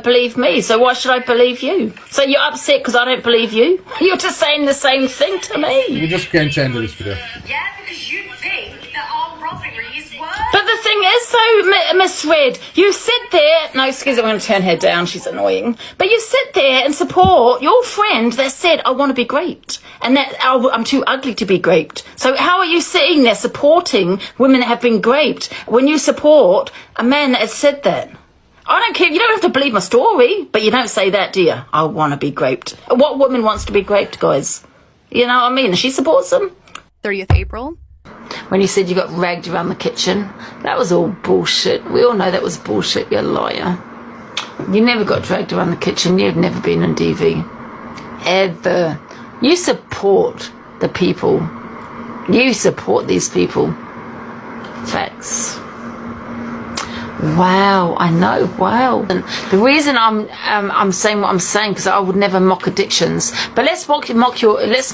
believe me, so why should I believe you? So you're upset because I don't believe you? You're just saying the same thing to me. We're just getting to the end of this video. Yeah, because you think that our robberies were... But the thing is, though, Miss Red, you sit there... No, excuse me, I'm going to turn her down. She's annoying. But you sit there and support your friend that said, I want to be graped. And that I'm too ugly to be graped. So how are you sitting there supporting women that have been graped when you support a man that has said that? I don't care. You don't have to believe my story, but you don't say that, do you? I want to be graped. What woman wants to be graped, guys? You know what I mean? She supports them. 30th April. When you said you got ragged around the kitchen, that was all bullshit. We all know that was bullshit, you liar. You never got dragged around the kitchen. You've never been in DV. Ever. You support the people. You support these people. Facts. Wow, I know. Wow. And the reason I'm saying what I'm saying because I would never mock addictions. But let's mock about you. Then let's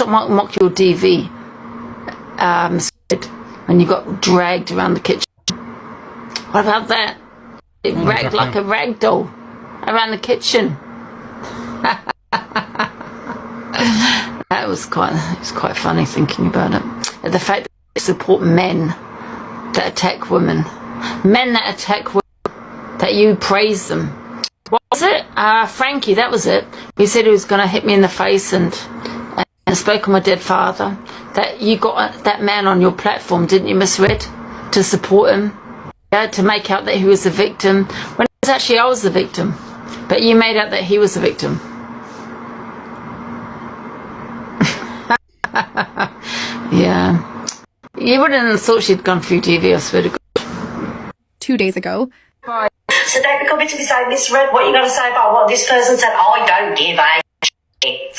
not mock your DV. When you got dragged around the kitchen. What about that? It ragged like a rag doll around the kitchen. It was quite funny thinking about it. The fact that you support men that attack women, that you praise them. What was it? Frankie, that was it. He said he was going to hit me in the face and spoke of my dead father. That you got that man on your platform, didn't you, Miss Red, to support him, yeah, to make out that he was the victim when it was actually I was the victim, but you made out that he was the victim. Yeah. You wouldn't have thought she'd gone through DV, I swear to God. 2 days ago. So don't be coming to me saying, Miss Red, what are you going to say about what this person said? I don't give a shit.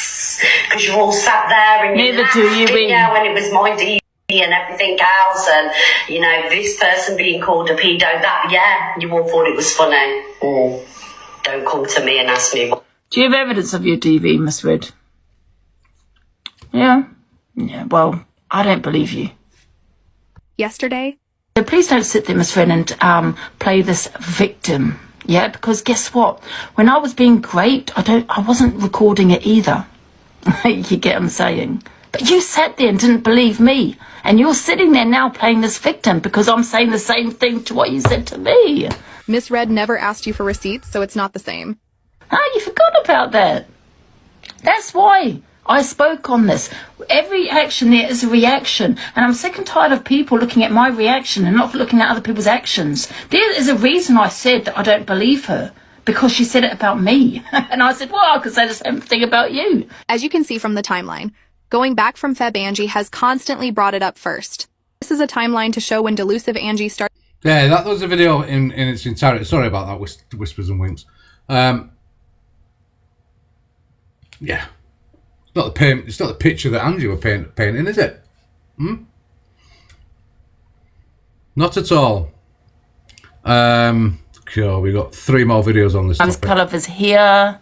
Because you all sat there and you laughed, when it was my DV and everything else. And, you know, this person being called a pedo, that, yeah, you all thought it was funny. Don't come to me and ask me. Do you have evidence of your DV, Miss Red? Yeah. Yeah, well, I don't believe you. Yesterday, So please don't sit there, Miss Red, and play this victim. Yeah, because guess what? When I was being great, I wasn't recording it either. You get what I'm saying? But you sat there and didn't believe me. And you're sitting there now playing this victim because I'm saying the same thing to what you said to me. Miss Red never asked you for receipts, so it's not the same. Ah, you forgot about that. That's why I spoke on this. Every action there is a reaction. And I'm sick and tired of people looking at my reaction and not looking at other people's actions. There is a reason I said that I don't believe her. Because she said it about me. And I said, well, I could say the same thing about you. As you can see from the timeline, going back from Feb Angie has constantly brought it up first. This is a timeline to show when delusive Angie started. Yeah, that was a video in its entirety. Sorry about that, whispers and winks. Yeah, it's not the picture that Angie were painting, is it? Not at all. Cool, we got 3 more videos on this topic. Colour is here.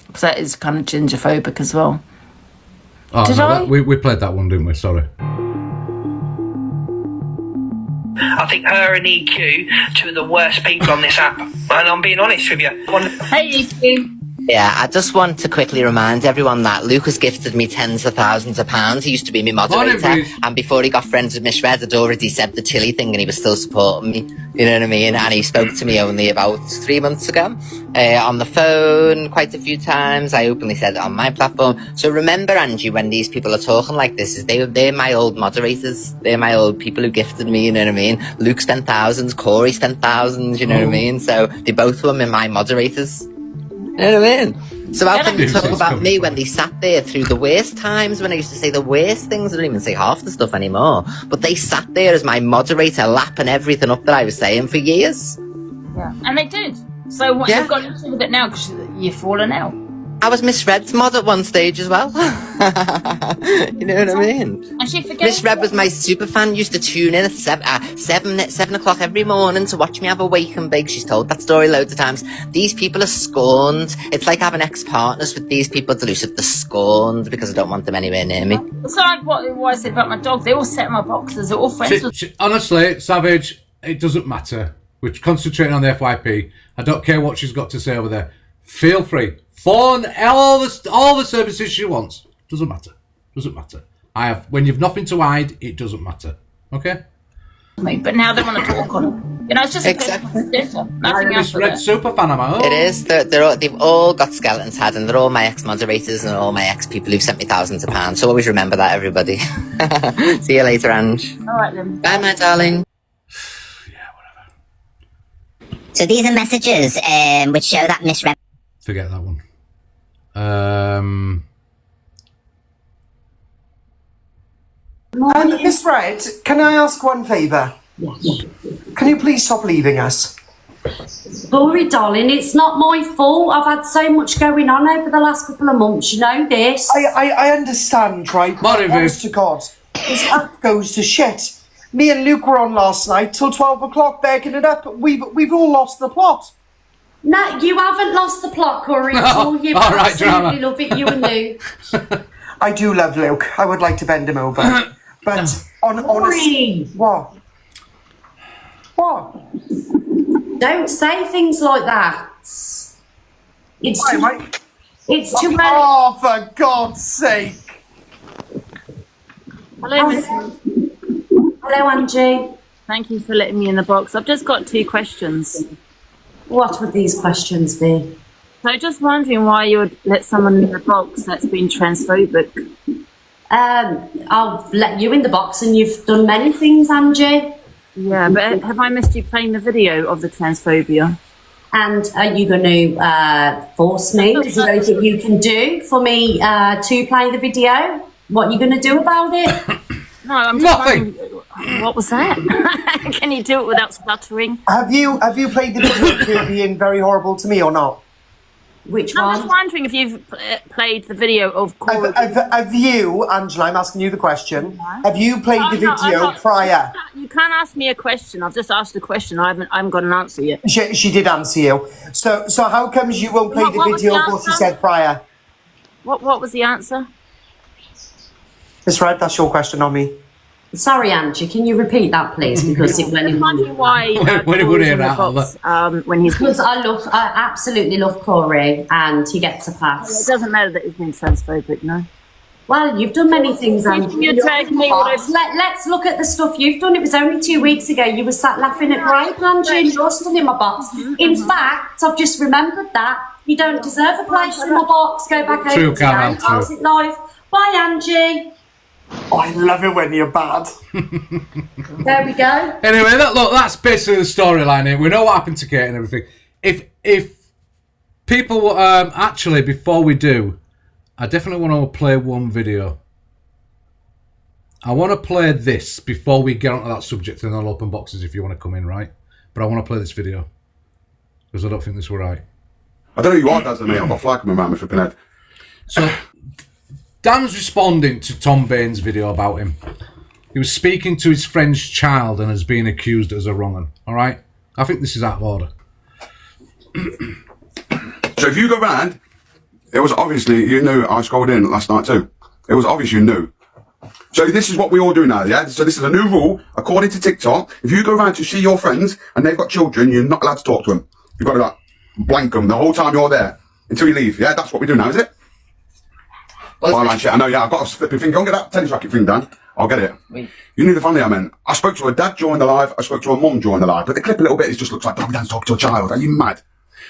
Because that is kind of gingerphobic as well. Oh, no, we played that one, didn't we? Sorry. I think her and EQ, 2 of the worst people on this app. And I'm being honest with you. Hey, EQ. Yeah, I just want to quickly remind everyone that Luke has gifted me tens of thousands of pounds. He used to be my moderator, and before he got friends with Miss Red, I'd already said the chili thing, and he was still supporting me. You know what I mean? And he spoke to me only about 3 months ago on the phone quite a few times. I openly said it on my platform. So remember, Angie, when these people are talking like this, they're my old moderators. They're my old people who gifted me. You know what I mean? Luke spent thousands, Corey spent thousands. You know what I mean? So they both were my moderators. You know what I mean? So how can they talk about me when they sat there through the worst times, when I used to say the worst things? I don't even say half the stuff anymore. But they sat there as my moderator, lapping everything up that I was saying for years. Yeah, and they did. So what you've got into with it now because you've fallen out. I was Miss Red's mod at one stage as well. You know what I mean? And she forgave Miss Red was my super fan, used to tune in at 7 o'clock every morning to watch me have a wake and bake. She's told that story loads of times. These people are scorned. It's like having ex-partners with these people, delusive. They're scorned because I don't want them anywhere near me. It's like what I said about my dog. They all set in my boxes. They're all friends with... Honestly, Savage, it doesn't matter. We're concentrating on the FYP. I don't care what she's got to say over there. Feel free. Phone all the services she wants. Doesn't matter. Doesn't matter. When you've nothing to hide, it doesn't matter. Okay? But now they want to talk on it. You know, it's just nothing else. Red super fan am I? It is. They've all got skeletons had, and they're all my ex-moderators and all my ex-people who've sent me thousands of pounds. So always remember that, everybody. See you later, Ange. All right, then. Bye, my darling. So these are messages which show that Miss Red. Forget that one. Miss Red, can I ask one favour? Yeah. Can you please stop leaving us? Sorry, darling, it's not my fault. I've had so much going on over the last couple of months, you know this. I understand, right? But honest to God, this app goes to shit. Me and Luke were on last night till 12 o'clock backing it up. We've all lost the plot. No, you haven't lost the plot, Corey. You absolutely love it, you and Luke. I do love Luke. I would like to bend him over. But honestly, what? Don't say things like that. It's too early. Oh, for God's sake. Hello, Miss. Hello, Angie. Thank you for letting me in the box. I've just got 2 questions. What would these questions be? So just wondering why you would let someone in the box that's been transphobic. I'll let you in the box and you've done many things, Angie. Yeah, but have I missed you playing the video of the transphobia? And are you going to force me? Is there anything you can do for me to play the video? What are you going to do about it? No, I'm just wondering, what was that? Can you do it without stuttering? Have you played the video being very horrible to me or not? Which one? I'm just wondering if you've played the video of Corey. Have you, Angela, I'm asking you the question. Have you played the video prior? You can't ask me a question. I've just asked a question. I haven't got an answer yet. She did answer you. So how comes you won't play the video of what she said prior? What was the answer? Miss Red, that's your question, not me. Sorry, Angie, can you repeat that, please? Because it went in my why when he's because I absolutely love Corey, and he gets a pass. It doesn't matter that he's been transphobic, no. Well, you've done many things, Angie. You're taking me Let's look at the stuff you've done. It was only 2 weeks ago. You were sat laughing at Brian, Angie, and you're still in my box. In fact, I've just remembered that you don't deserve a place in my box. Go back over to Angie. It live. Bye, Angie. Oh, I love it when you're bad. There we go. Anyway, look, that's basically the storyline here. We know what happened to Kate and everything. If people actually, before we do, I definitely want to play one video. I want to play this before we get onto that subject, and I'll open boxes if you want to come in, right? But I want to play this video because I don't think this were right. I don't know who you are, Daz, mate. I've got a fly coming around my flipping head. So, Dan's responding to Tom Bain's video about him. He was speaking to his friend's child and has been accused as a wrong one. All right? I think this is out of order. So if you go round, it was obviously, you knew, I scrolled in last night too. It was obvious you knew. So this is what we all do now, yeah? So this is a new rule, according to TikTok. If you go round to see your friends and they've got children, you're not allowed to talk to them. You've got to like, blank them the whole time you're there until you leave. Yeah, that's what we do now, is it? Oh, man, shit. I know, yeah, I've got a flipping thing. Go and get that tennis racket thing, Dan. I'll get it. Wait. You knew the family I'm in. I spoke to her dad during the live. I spoke to her mum during the live. But the clip a little bit, it just looks like Bobby Dan's talking to a child. Are you mad?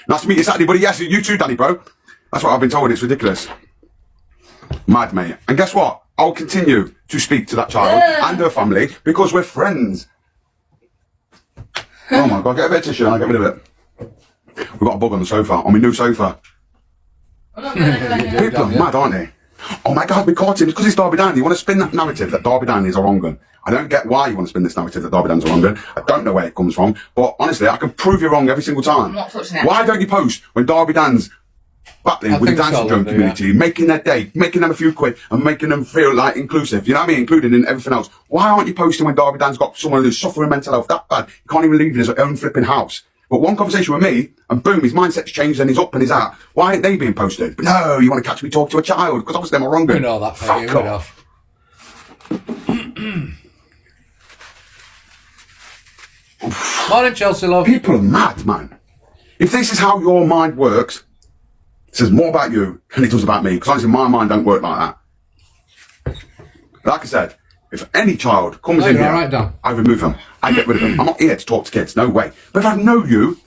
Nice to meet you Saturday, buddy. Yes, you too, Danny, bro. That's what I've been told. It's ridiculous. Mad, mate. And guess what? I'll continue to speak to that child and her family because we're friends. Oh my God, get a bit of tissue and I'll get rid of it. We've got a bug on the sofa, on my new sofa. People are mad, aren't they? Oh my God, we caught him because it's Derby Dan. You want to spin that narrative that Derby Dan is a wrong one. I don't get why you want to spin this narrative that Derby Dan's a wrong one. I don't know where it comes from, but honestly, I can prove you wrong every single time. Why don't you post when Derby Dan's battling with the Down syndrome community, making their day, making them a few quid, and making them feel like inclusive? You know what I mean? Including in everything else. Why aren't you posting when Derby Dan's got someone who's suffering mental health that bad? He can't even leave in his own flipping house. But one conversation with me, and boom, his mindset's changed and he's up and he's out. Why aren't they being posted? But no, you want to catch me talking to a child, because obviously I'm a wrong one. We know that, fuck off. Morning, Chelsea love. People are mad, man. If this is how your mind works, it says more about you than it does about me, because honestly, my mind don't work like that. Like I said, if any child comes in here, I remove them. I get rid of them. I'm not here to talk to kids, no way. But if I know you,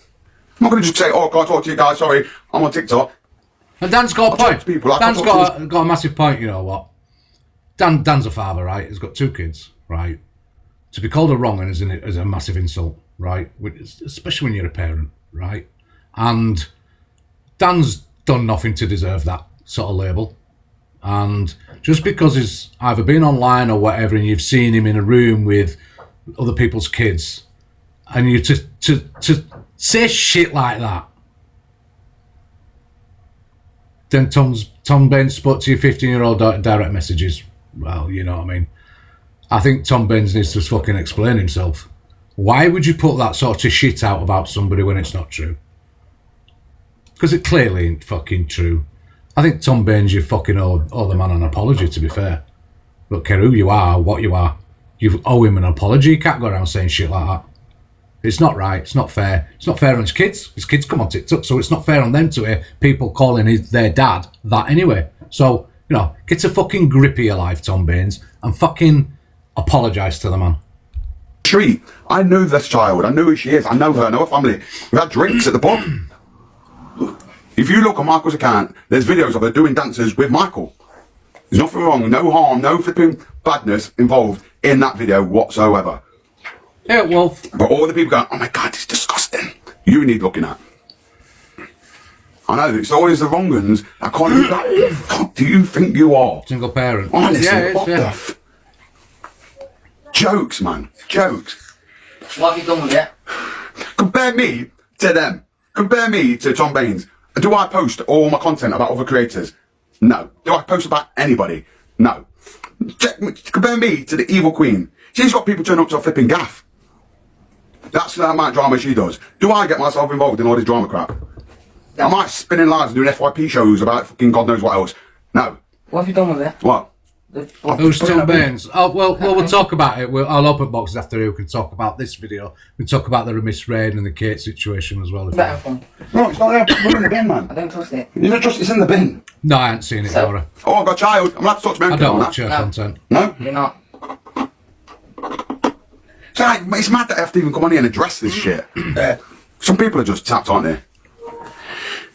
I'm not going to just say, oh, I can't talk to you guys, sorry, I'm on TikTok. And Dan's got a point. Dan's got a massive point, you know what? Dan's a father, right? He's got 2 kids, right? To be called a wrong one is a massive insult, right? Especially when you're a parent, right? And Dan's done nothing to deserve that sort of label. And just because he's either been online or whatever, and you've seen him in a room with other people's kids, and you to say shit like that, then Tom Baines spoke to your 15-year-old direct messages. Well, you know what I mean. I think Tom Baines needs to fucking explain himself. Why would you put that sort of shit out about somebody when it's not true? Because it clearly ain't fucking true. I think Tom Baines, you fucking owe the man an apology, to be fair. Look, care who you are, what you are. You owe him an apology. You can't go around saying shit like that. It's not right. It's not fair. It's not fair on his kids. His kids come on TikTok, so it's not fair on them to hear people calling their dad that anyway. So, you know, get a fucking grip of your life, Tom Baines, and fucking apologise to the man. Treat. I know this child. I know who she is. I know her. I know her family. We've had drinks at the pub. If you look on Michael's account, there's videos of her doing dances with Michael. There's nothing wrong, no harm, no flipping badness involved in that video whatsoever. Yeah, well... But all the people going, oh my God, it's disgusting. You need looking at. I know, it's always the wrong ones. I can't even... What the fuck do you think you are? Single parent. Honestly, yeah, what the Jokes, man. Jokes. What have you done with it? Compare me to them. Compare me to Tom Baines. Do I post all my content about other creators? No. Do I post about anybody? No. Compare me to the evil queen. She's got people turning up to a flipping gaff. That's the amount of drama she does. Do I get myself involved in all this drama crap? Am I spinning lives and doing FYP shows about fucking God knows what else? No. What have you done with it? What? Who's Tom Baines? Oh, well, we'll talk about it. I'll open boxes after who can talk about this video. We can talk about the Miss Rain and the Kate situation as well. No, it's not there. Put it in the bin, man. I don't trust it. You don't trust it's in the bin? No, I haven't seen it, Laura. Oh, I've got a child. I'm allowed to talk to my own I kid don't on watch that. her content. No? You're not. So, like, it's mad that I have to even come on here and address this shit. Some people are just tapped, aren't they?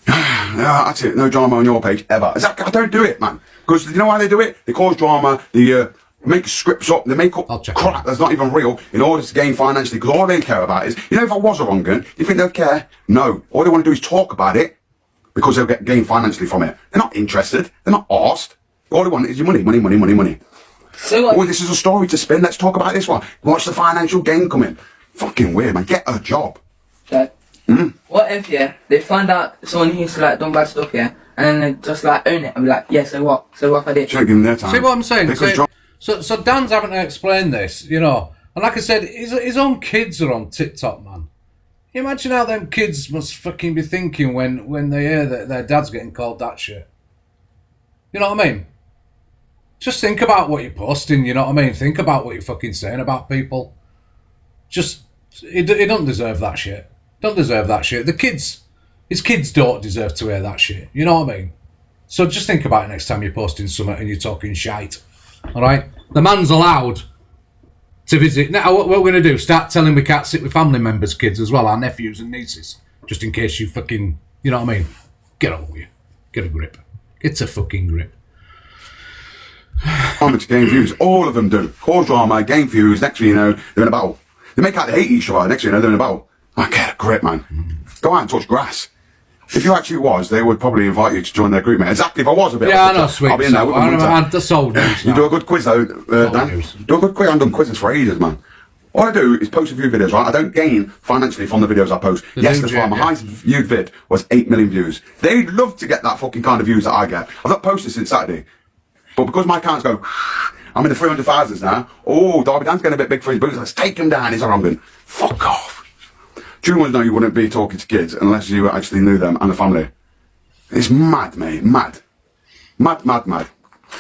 Yeah, that's it. No drama on your page ever. Exactly. I don't do it, man. Because you know why they do it? They cause drama. They make scripts up. They make up crap that's not even real in order to gain financially. Because all they care about is, you know, if I was a wrong gun, do you think they'd care? No. All they want to do is talk about it because they'll get gain financially from it. They're not interested. They're not arsed. All they want is your money, money, money, money, money. So, oh, this is a story to spin. Let's talk about this one. Watch the financial gain come in. Fucking weird, man. Get a job. Okay. What if, they find out someone who's like done bad stuff, and then they just like own it and be like, yeah, so what? So what if I did? Should give them their time. See what I'm saying? So Dan's having to explain this, you know. And like I said, his own kids are on TikTok, man. You imagine how them kids must fucking be thinking when they hear that their dad's getting called that shit. You know what I mean? Just think about what you're posting, you know what I mean? Think about what you're fucking saying about people. Just, he don't deserve that shit. Don't deserve that shit. His kids don't deserve to hear that shit. You know what I mean? So just think about it next time you're posting something and you're talking shite. Alright? The man's allowed to visit. Now, what we're going to do, start telling we can't sit with family members' kids as well, our nephews and nieces. Just in case you fucking, you know what I mean? Get on with you. Get a grip. Get a fucking grip. To gain views. All of them do. Cause drama, gain views. Next thing you know, they're in a battle. They make out they hate each other. Next thing you know, they're in a battle. I get a grip, man. Go out and touch grass. If you actually was, they would probably invite you to join their group, mate. Exactly, if I was a bit. Yeah, I know, sweet. I'll be in there with them. That's old news. You do a good quiz, though, Dan. Do a good quiz. I've done quizzes for ages, man. All I do is post a few videos, right? I don't gain financially from the videos I post. Yes, that's why my highest viewed vid was 8 million views. They'd love to get that fucking kind of views that I get. I've not posted since Saturday. But because my accounts go, I'm in the 300,000s now. Oh, Darby Dan's getting a bit big for his boots. Let's take him down. He's a wrong one. Fuck off. Do you know you wouldn't be talking to kids unless you actually knew them and the family? It's mad, mate. Mad. Mad, mad, mad.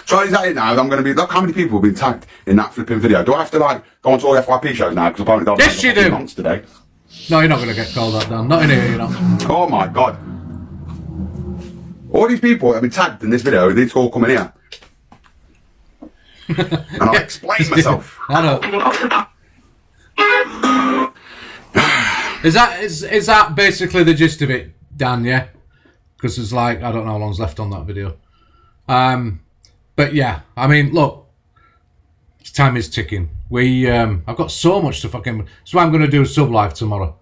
So is that it now? I'm going to be... Look how many people have been tagged in that flipping video. Do I have to, like, go on to all the FYP shows now? Because apparently I've yes, you do. Today. No, you're not going to get called that, Dan. Not in here, you're not. Oh, my God. All these people have been tagged in this video. They need to all come in here. And I'll explain myself. I know. Is that basically the gist of it, Dan? Yeah, because there's like I don't know how long's left on that video. But yeah, I mean, look, time is ticking. I've got so much to fucking. So I'm going to do a sub live tomorrow.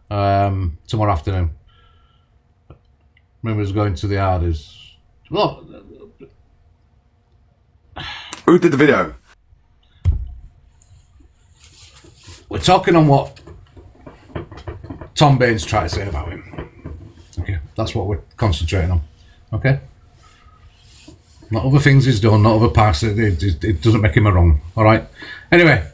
Tomorrow afternoon. Remember, going to the Arders. Look. Who did the video? We're talking on what Tom Baines tried to say about him. Okay, that's what we're concentrating on. Okay? Not other things he's done, not other parts. It doesn't make him a wrong. Alright? Anyway,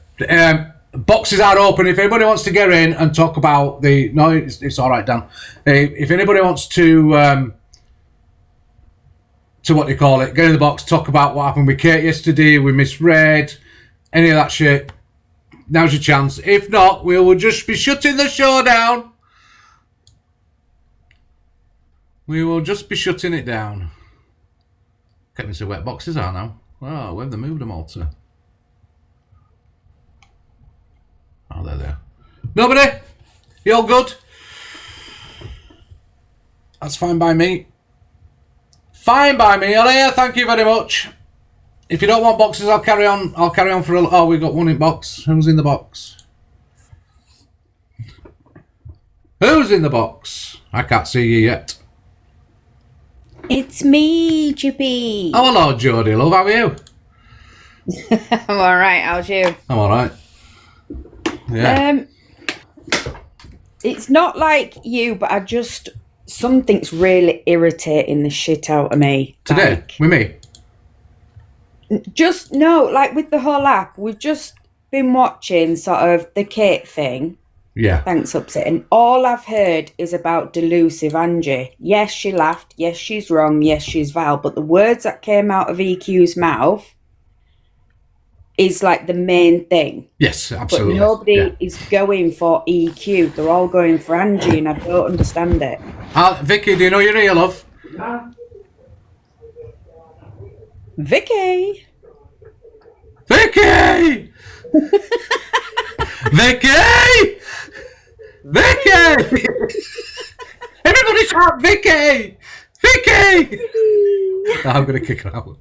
boxes are open. If anybody wants to get in and talk about the... No, it's alright, Dan. If anybody wants to what do you call it, get in the box, talk about what happened with Kate yesterday, we misread, any of that shit, now's your chance. If not, we will just be shutting the show down. We will just be shutting it down. Can't even see where boxes are now. Oh, where have they moved them all to? Oh, they're there. Nobody? You all good? That's fine by me. Fine by me, Elia. Thank you very much. If you don't want boxes, I'll carry on. I'll carry on for a... Oh, we got one in box. Who's in the box? Who's in the box? I can't see you yet. It's me, Chippy. Oh, hello, Jodie. Love, how are you? I'm alright. How's you? I'm alright. Yeah. It's not like you, but I just... Something's really irritating the shit out of me. Today? Like, with me? Just, no, like with the whole app. We've just been watching sort of the Kate thing. Yeah. Thanks, Upset. And all I've heard is about delusive Angie. Yes, she laughed. Yes, she's wrong. Yes, she's vile. But the words that came out of EQ's mouth is like the main thing. Yes, absolutely. But nobody is going for EQ. They're all going for Angie, and I don't understand it. Vicky, do you know your ear, love? Vicky! Vicky! Vicky! Vicky! Everybody shout Vicky! Vicky! I'm going to kick her out.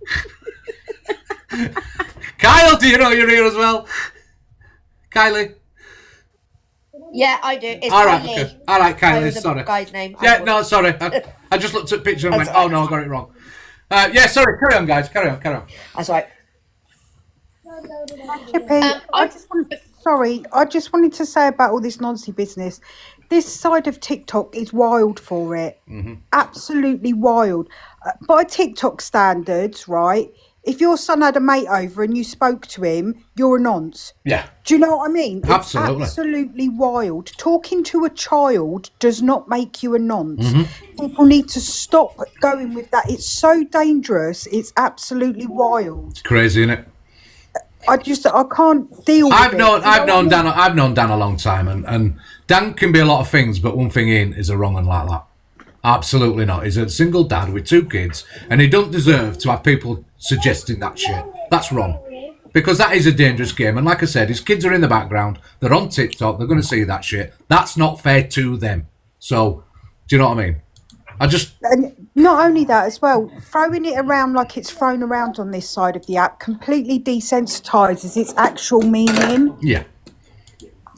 Kyle, do you know your ear as well? Kylie? Yeah, I do. It's All right, Kylie. okay. All right, That Kylie, was a sorry. guy's name. Yeah, no, sorry. I just looked at the picture and went, oh no, I got it wrong. Yeah, sorry, carry on, guys. Carry on. That's right. Chippy, I just wanted to say about all this Nancy business. This side of TikTok is wild for it. Absolutely wild. By TikTok standards, right? If your son had a mate over and you spoke to him, you're a nonce. Yeah. Do you know what I mean? It's Absolutely. absolutely wild. Talking to a child does not make you a nonce. Mm-hmm. People need to stop going with that. It's so dangerous. It's absolutely wild. Crazy, innit? I can't deal with I've it. known Dan a long time, and Dan can be a lot of things, but one thing he ain't is a wrong one like that. Absolutely not. He's a single dad with 2 kids, and he don't deserve to have people suggesting that shit. That's wrong. Because that is a dangerous game, and like I said, his kids are in the background, they're on TikTok, they're going to see that shit. That's not fair to them. So, do you know what I mean? And not only that as well, throwing it around like it's thrown around on this side of the app completely desensitizes its actual meaning. Yeah,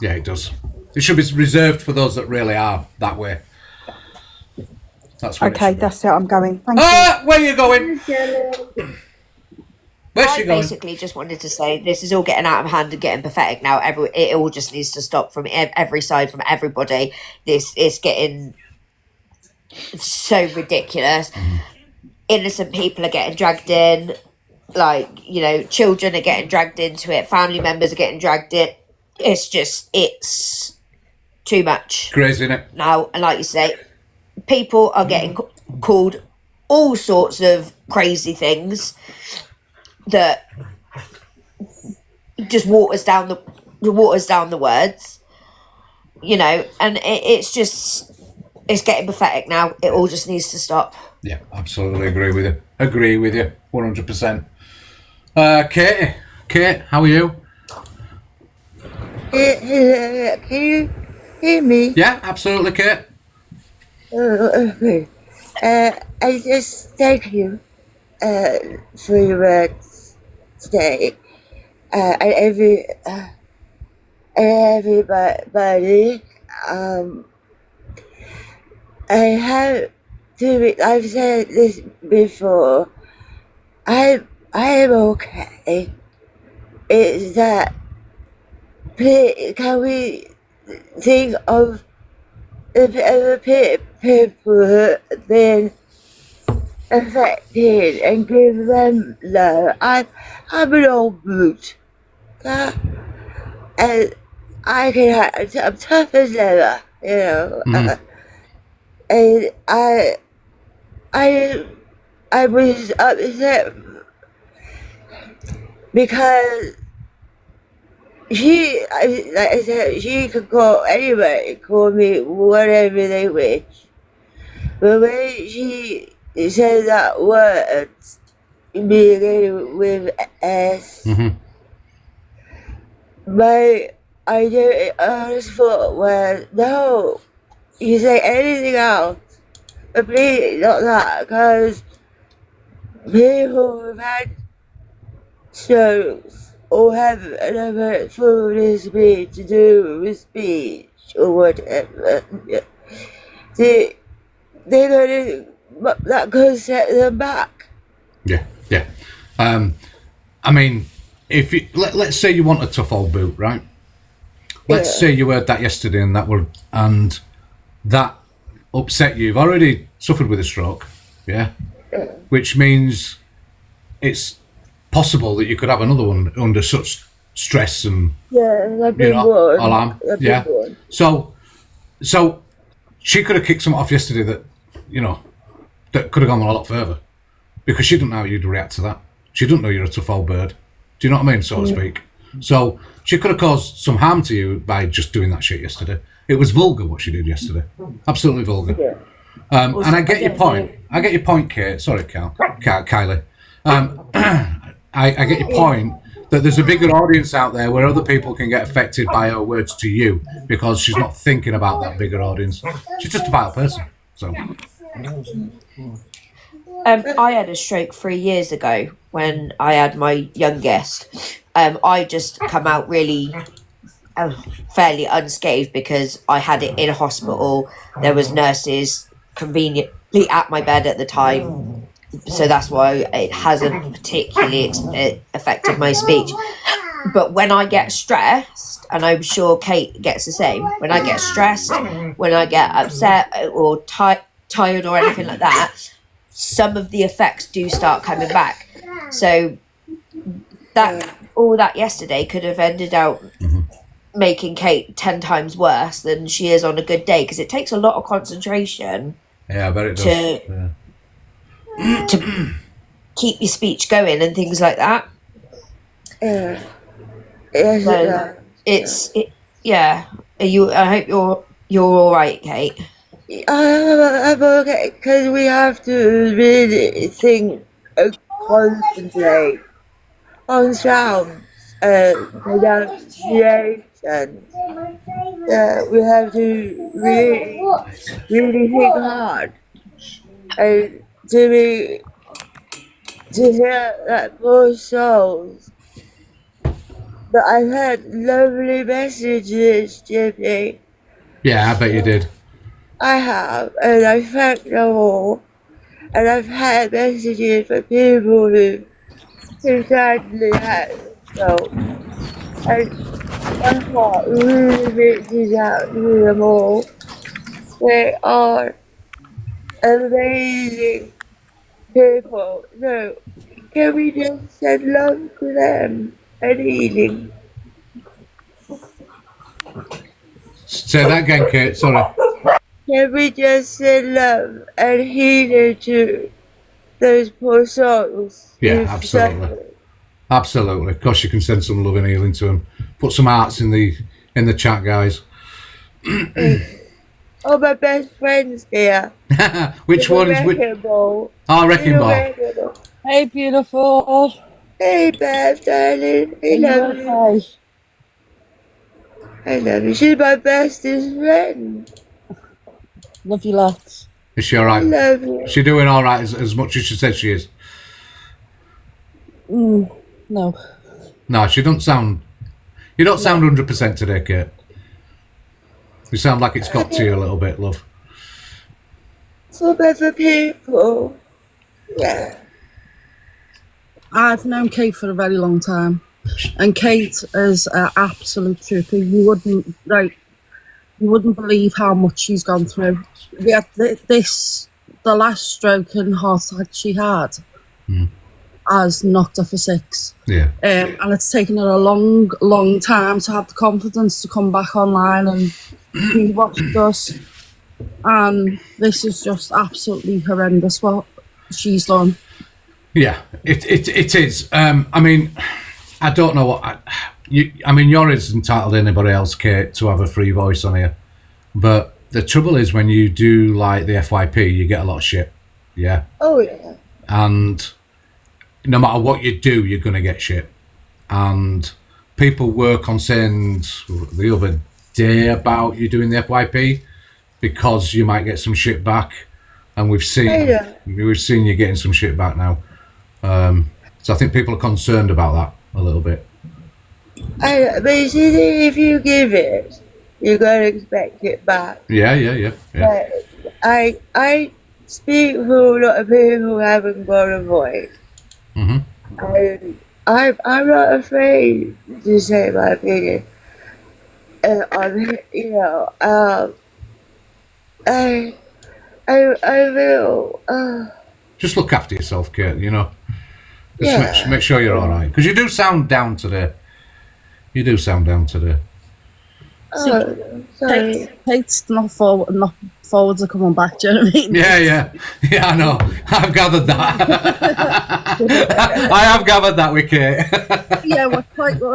it does. It should be reserved for those that really are that way. That's what okay, that's it. I'm going. Thank you. Where are you going? Where's she going? Basically just wanted to say this is all getting out of hand and getting pathetic now. It all just needs to stop from every side, from everybody. This is getting so ridiculous. Innocent people are getting dragged in. Like, children are getting dragged into it. Family members are getting dragged in. It's too much. Crazy, innit? Now, and like you say, people are getting called all sorts of crazy things that just waters down the words, and it's getting pathetic now. It all just needs to stop. Yeah, absolutely agree with you 100%. Kate, how are you? Can you hear me? Yeah, absolutely, Kate. Okay. I just thank you for your words today. And everybody. I've said this before. I am okay. It's that, please, can we think of the people who have been affected and give them love? I'm an old brute. And I'm tough as leather, and I was upset because like I said, she could call anybody, call me whatever they wish. But when she said that word, beginning with S, my honest thought was, no, you say anything else, but please not that, because people have had strokes or have another foolish speech to do with speech or whatever. They're gonna, that could set them back. Yeah. I mean, if you let's say you want a tough old boot, right? Let's say you heard that yesterday and that upset you. You've already suffered with a stroke, which means it's possible that you could have another one under such stress and alarm. So she could have kicked something off yesterday that could have gone a lot further, because she didn't know how you'd react to that. She didn't know you're a tough old bird. Do you know what I mean, so to speak? So she could have caused some harm to you by just doing that shit yesterday. It was vulgar what she did yesterday. Absolutely vulgar. And I get your point. I get your point, Kate. Sorry, Kylie. I get your point that there's a bigger audience out there where other people can get affected by her words to you because she's not thinking about that bigger audience. She's just a vile person. So. I had a stroke 3 years ago when I had my youngest. I just come out really fairly unscathed because I had it in a hospital. There was nurses conveniently at my bed at the time, so that's why it hasn't particularly affected my speech. But when I get stressed, and I'm sure Kate gets the same, when I get stressed, when I get upset or tired or anything like that, some of the effects do start coming back. So all that yesterday could have ended out making Kate 10 times worse than she is on a good day, because it takes a lot of concentration. Yeah, I bet it does. To keep your speech going and things like that. Yeah. Yeah. I hope you're all right, Kate. I'm okay, because we have to really think and concentrate on sound pronunciation. We have to really think hard. And to hear that poor souls. But I've had lovely messages, Chippy. Yeah, I bet you did. I have, and I thank them all. And I've had messages from people who sadly had so. And my heart really reaches out to them all. They are amazing people. So, can we just send love to them and healing? Say that again, Kate. Sorry. Can we just send love and healing to those poor souls? Yeah, absolutely. Absolutely. Of course, you can send some love and healing to them. Put some hearts in the chat, guys. Oh, my best friend's here. Which one's Wrecking Ball. Oh, Wrecking Ball. Hey, beautiful. Hey, Bev, darling. I love you. I love you. She's my bestest friend. Love you lots. Is she all right? I love you. Is she doing all right as much as she said she is? No. No, she don't sound... You don't sound 100% today, Kate. You sound like it's got to you a little bit, love. For other people. Yeah. I've known Kate for a very long time, and Kate is an absolute trooper. You wouldn't believe how much she's gone through. Yeah, the last stroke and heart attack she had has knocked her for 6. Yeah. And it's taken her a long time to have the confidence to come back online and do what she does. And this is just absolutely horrendous what she's done. Yeah, it is. I mean, I don't know what... you're as entitled to anybody else, Kate, to have a free voice on here. But the trouble is when you do, like, the FYP, you get a lot of shit. Yeah? Oh, yeah. And no matter what you do, you're going to get shit. And people were concerned the other day about you doing the FYP because you might get some shit back. And we've seen you getting some shit back now. So I think people are concerned about that a little bit. But you see, if you give it, you're going to expect it back. Yeah. But I speak for a lot of people who haven't got a voice. And I'm not afraid to say my opinion. I will. Just look after yourself, Kate, you know. Just make sure you're all right. Because you do sound down today. sorry. Kate's not forwards are coming back, do you know what I mean? Yeah, I know. I've gathered that. I have gathered that with Kate. Yeah, we're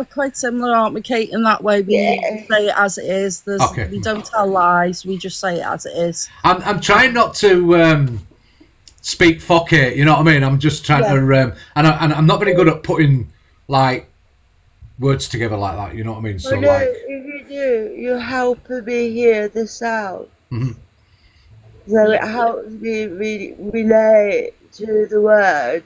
quite similar, aren't we, Kate? In that way, we say it as it is. We don't tell lies. We just say it as it is. I'm trying not to speak for Kate. You know what I mean? I'm just trying to, and I'm not very good at putting like words together like that. You know what I mean? So Well, no, if you do, you're helping me hear the sound. So it helps me really relate to the word.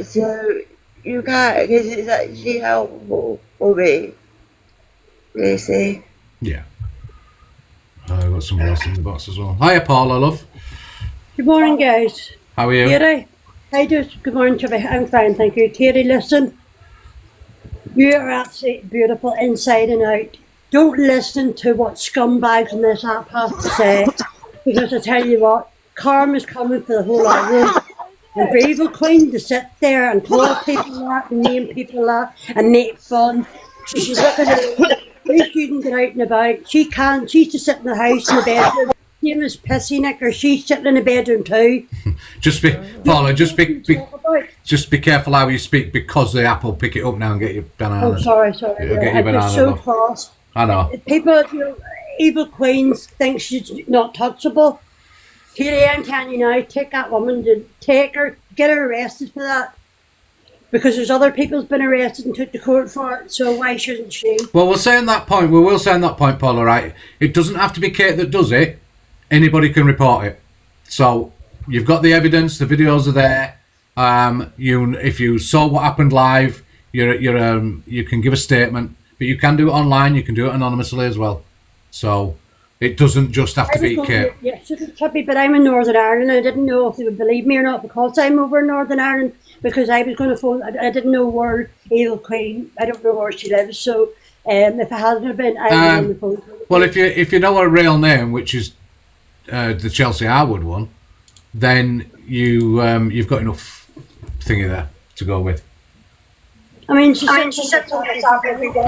So you can't, because it's actually helpful for me. You see? Yeah. I've got somebody else in the box as well. Hiya, Paula, love. Good morning, guys. How are you? Katie, good morning, Chippy. I'm fine, thank you. Katie, listen. You are absolutely beautiful inside and out. Don't listen to what scumbags in this app have to say, because I tell you what, karma's coming for the whole lot of them. And for Evil Queen to sit there and call people that and name people that and make fun, she's looking at it. She can get out and about. She can't. She's to sit in the house in the bedroom. Same as Pissy Nicker. She's sitting in the bedroom too. Paula, just be careful how you speak, because the app will pick it up now and get you banana. Oh, sorry. It'll get you I'm banana. just so cross. I know. People, Evil Queens think she's not touchable. Katie Ann, can you now take that woman, get her arrested for that? Because there's other people's been arrested and took to court for it, so why shouldn't she? Well, we'll say on that point, Paula, right? It doesn't have to be Kate that does it. Anybody can report it. So you've got the evidence, the videos are there. If you saw what happened live, you can give a statement, but you can do it online. You can do it anonymously as well. So it doesn't just have to be Kate. Yeah, Chippy, but I'm in Northern Ireland. I didn't know if they would believe me or not, because I'm over in Northern Ireland. Because I was going to phone, I didn't know where Evil Queen. I don't know where she lives. So if it hadn't been, I would on the phone. Well, if you know her real name, which is the Chelsea Harwood one, then you've got enough thingy there to go with. I mean, she said to herself every day.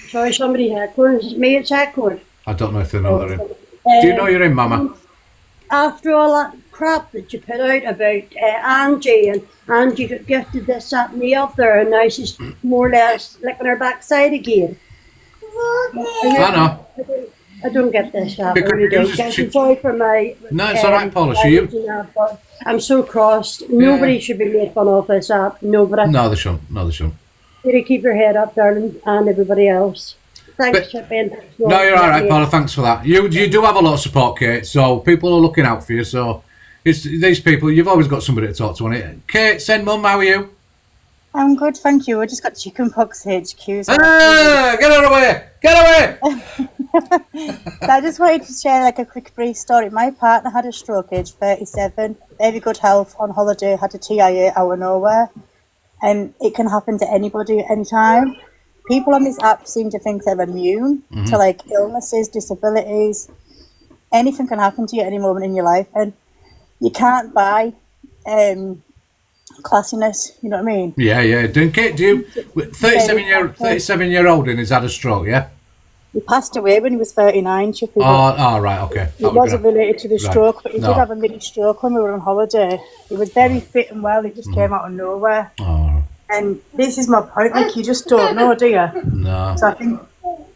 Sorry, somebody heckled. Is it me it's heckled? I don't know if they know they're in. Do you know you're in, Mama? After all that crap that you put out about Angie, and Angie got gifted this, that and the other, and now she's more or less licking her backside again. I know. I don't get this. I Because really don't. I'm sorry for my... No, it's all right, Paula. But I'm so crossed. Nobody should be made fun of this app. Nobody. No, they shouldn't. You keep your head up, darling, and everybody else. Thanks, Chippy. No, you're all right, Paula. Thanks for that. You do have a lot of support, Kate, so people are looking out for you. So it's these people, you've always got somebody to talk to on it. Kate, send mum, how are you? I'm good, thank you. I just got chickenpox HQ. So get out of the way! Get away! So I just wanted to share like a quick brief story. My partner had a stroke, age 37, very good health, on holiday, had a TIA out of nowhere. And it can happen to anybody at any time. People on this app seem to think they're immune to like illnesses, disabilities. Anything can happen to you at any moment in your life, and you can't buy classiness. You know what I mean? Yeah. Do you 37-year-old and he's had a stroke? Yeah. He passed away when he was 39. Chippy. Oh, right, okay. It wasn't related to the stroke, but he did have a mini stroke when we were on holiday. He was very fit and well. He just came out of nowhere. Oh. And this is my point. Like, you just don't know, do you? No. So I think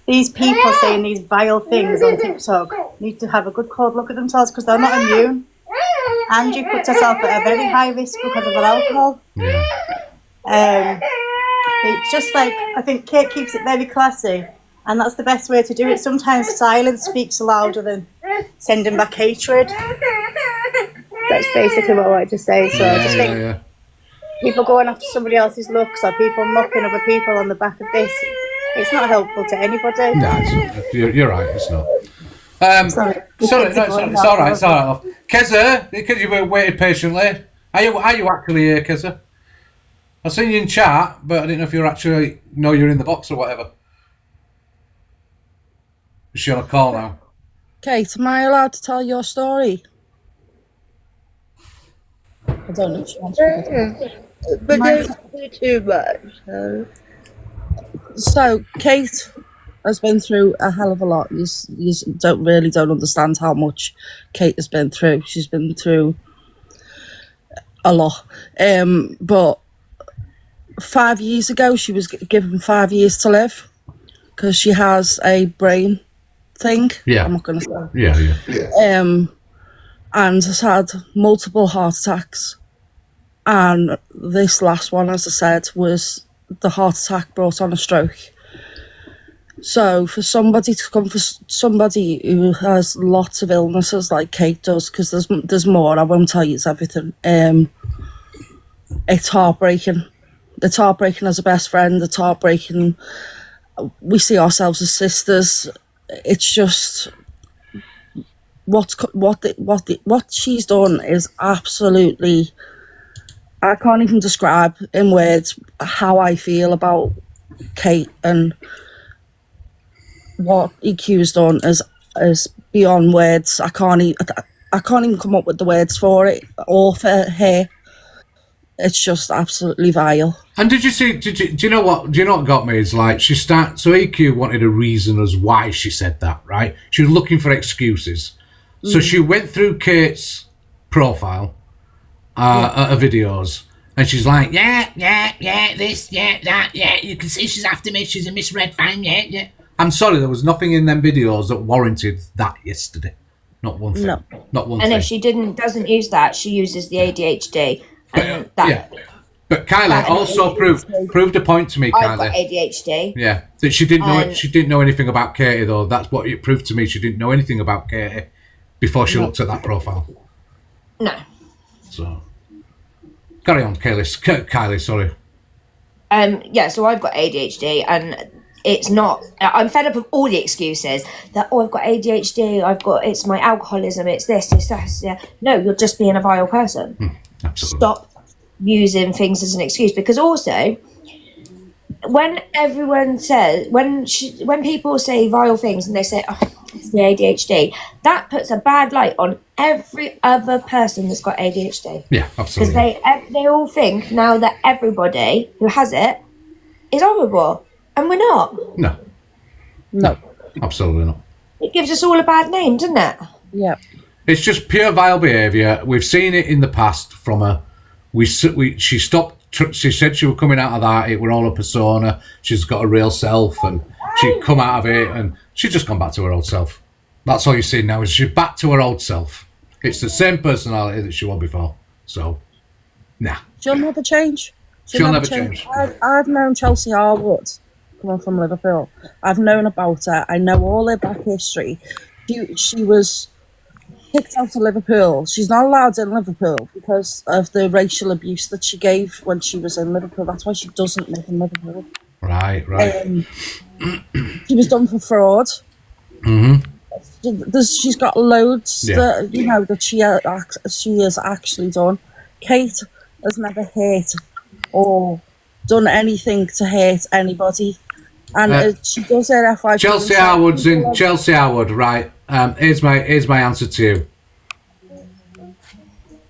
these people saying these vile things on TikTok need to have a good cold look at themselves, because they're not immune. Angie puts herself at a very high risk because of her alcohol. Yeah. It's just like, I think Kate keeps it very classy, and that's the best way to do it. Sometimes silence speaks louder than sending back hatred. That's basically what I wanted to say. So I just think people going after somebody else's looks, or people mocking other people on the back of this, it's not helpful to anybody. No, you're right, it's not. It's all right. Keza, because you've waited patiently. Are you actually here, Keza? I've seen you in chat, but I didn't know if you're actually you're in the box or whatever. Is she on a call now? Kate, am I allowed to tell your story? I don't know if she wants to. But don't do too much. So Kate has been through a hell of a lot. You don't understand how much Kate has been through. She's been through a lot. But 5 years ago, she was given 5 years to live because she has a brain thing. Yeah. I'm not going to say. Yeah. And has had multiple heart attacks. And this last one, as I said, was the heart attack brought on a stroke. So for somebody to come for somebody who has lots of illnesses like Kate does, because there's more, I won't tell you it's everything. It's heartbreaking. It's heartbreaking as a best friend. It's heartbreaking. We see ourselves as sisters. It's just what she's done is absolutely. I can't even describe in words how I feel about Kate, and what EQ's done is beyond words. I can't even come up with the words for it or for her. It's just absolutely vile. And did you see? Do you know what? Do you know what got me? Is like so EQ wanted a reason as why she said that. Right? She was looking for excuses. So she went through Kate's profile, her videos, and she's like, yeah, this, yeah, that, yeah. You can see she's after me. She's a misread fan, yeah. I'm sorry, there was nothing in them videos that warranted that yesterday. Not one thing. No. Not one And thing. if she doesn't use that, she uses the ADHD. And But Kylie also proved a point to me, Kylie. I've got ADHD. Yeah, that she didn't know. She didn't know anything about Katie, though. That's what it proved to me. She didn't know anything about Katie before she looked at that profile. No. So, carry on, Kylie. Sorry. Yeah. So I've got ADHD, and it's not. I'm fed up of all the excuses that I've got ADHD. It's my alcoholism. It's this. It's that. Yeah. No, you're just being a vile person. Absolutely. Stop using things as an excuse, because also when everyone says when people say vile things and they say, oh, it's the ADHD, that puts a bad light on every other person that's got ADHD. Yeah, absolutely. Because they all think now that everybody who has it is horrible, and we're not. No, absolutely not. It gives us all a bad name, doesn't it? Yeah. It's just pure vile behaviour. We've seen it in the past from her. She stopped. She said she was coming out of that. It were all a persona. She's got a real self, and she'd come out of it, and she's just gone back to her old self. That's all you see now. Is she's back to her old self. It's the same personality that she was before. So, nah. She'll never change. She'll never change. I've known Chelsea Harwood, coming from Liverpool. I've known about her. I know all her back history. She was kicked out of Liverpool. She's not allowed in Liverpool because of the racial abuse that she gave when she was in Liverpool. That's why she doesn't live in Liverpool. Right. She was done for fraud. Mm-hmm. She's got loads that she has actually done. Kate has never hurt or done anything to hurt anybody. And she does her FYP. Chelsea Harwood's in Chelsea Harwood, right? Here's my answer to you.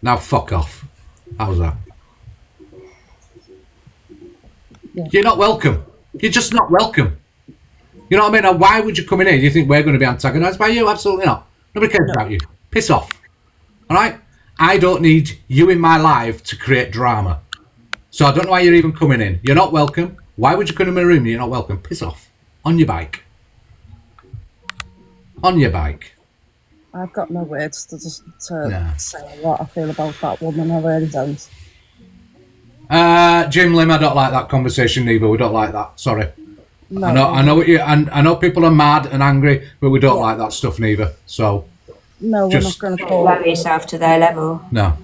Now fuck off. How's that? Yeah. You're not welcome. You're just not welcome. You know what I mean? Now, why would you come in here? Do you think we're going to be antagonised by you? Absolutely not. Nobody cares about you. Piss off. All right? I don't need you in my life to create drama. So I don't know why you're even coming in. You're not welcome. Why would you come in my room? You're not welcome. Piss off. On your bike. On your bike. I've got no words to say what I feel about that woman. I really don't. Jim Lim, I don't like that conversation either. We don't like that. Sorry. No, I know what you. I know people are mad and angry, but we don't like that stuff neither. So. No, we're not going to call yourself to their level. No.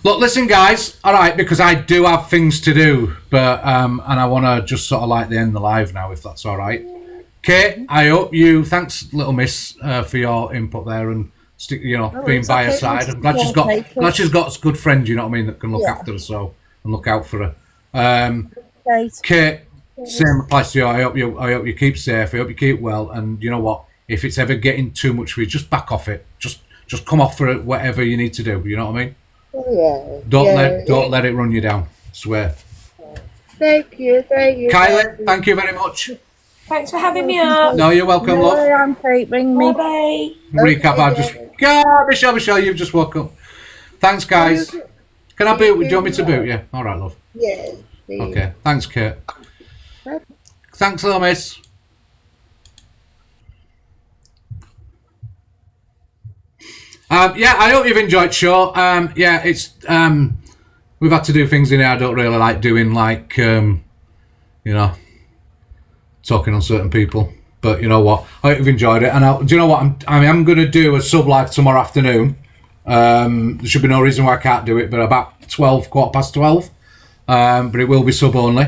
Look, listen, guys. All right, because I do have things to do, but and I want to just sort of like the end the live now, if that's all right. Kate, I hope you. Thanks, little miss, for your input there and being by her side. I'm glad she's got a good friend. You know what I mean, that can look after her and look out for her. Kate, same applies to you. I hope you keep safe. I hope you keep well. And you know what? If it's ever getting too much for you, just back off it. Just come off for it, whatever you need to do. You know what I mean? Yeah. Don't let it run you down. I swear. Thank you. Kylie, thank you very much. Thanks for having me up. No, you're welcome, love. I'm Kate, ring me. Bye. Recap, I just... God, Michelle, you've just woke up. Thanks, guys. Can I boot? Do you want me to boot you? All right, love. Yeah. Please. Okay, thanks, Kate. Thanks, little miss. Yeah, I hope you've enjoyed the show. Yeah, it's we've had to do things in here I don't really like doing, like you know, talking on certain people. But you know what? I hope you've enjoyed it. And do you know what? I am going to do a sub live tomorrow afternoon. There should be no reason why I can't do it, but about 12:15. But it will be sub only,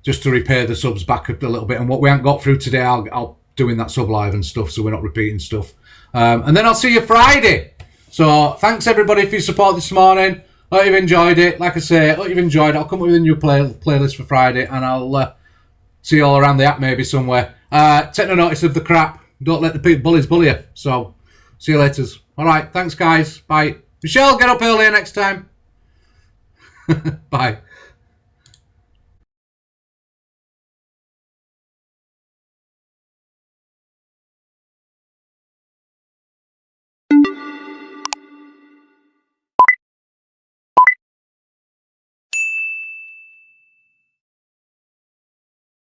just to repay the subs back a little bit. And what we haven't got through today, I'll do in that sub live and stuff, so we're not repeating stuff. And then I'll see you Friday. So thanks everybody for your support this morning. Hope you've enjoyed it. Like I say, hope you've enjoyed it. I'll come up with a new playlist for Friday, and I'll see you all around the app maybe somewhere. Take no notice of the crap. Don't let the bullies bully you. So see you later. All right, thanks guys. Bye. Michelle, get up earlier next time. Bye.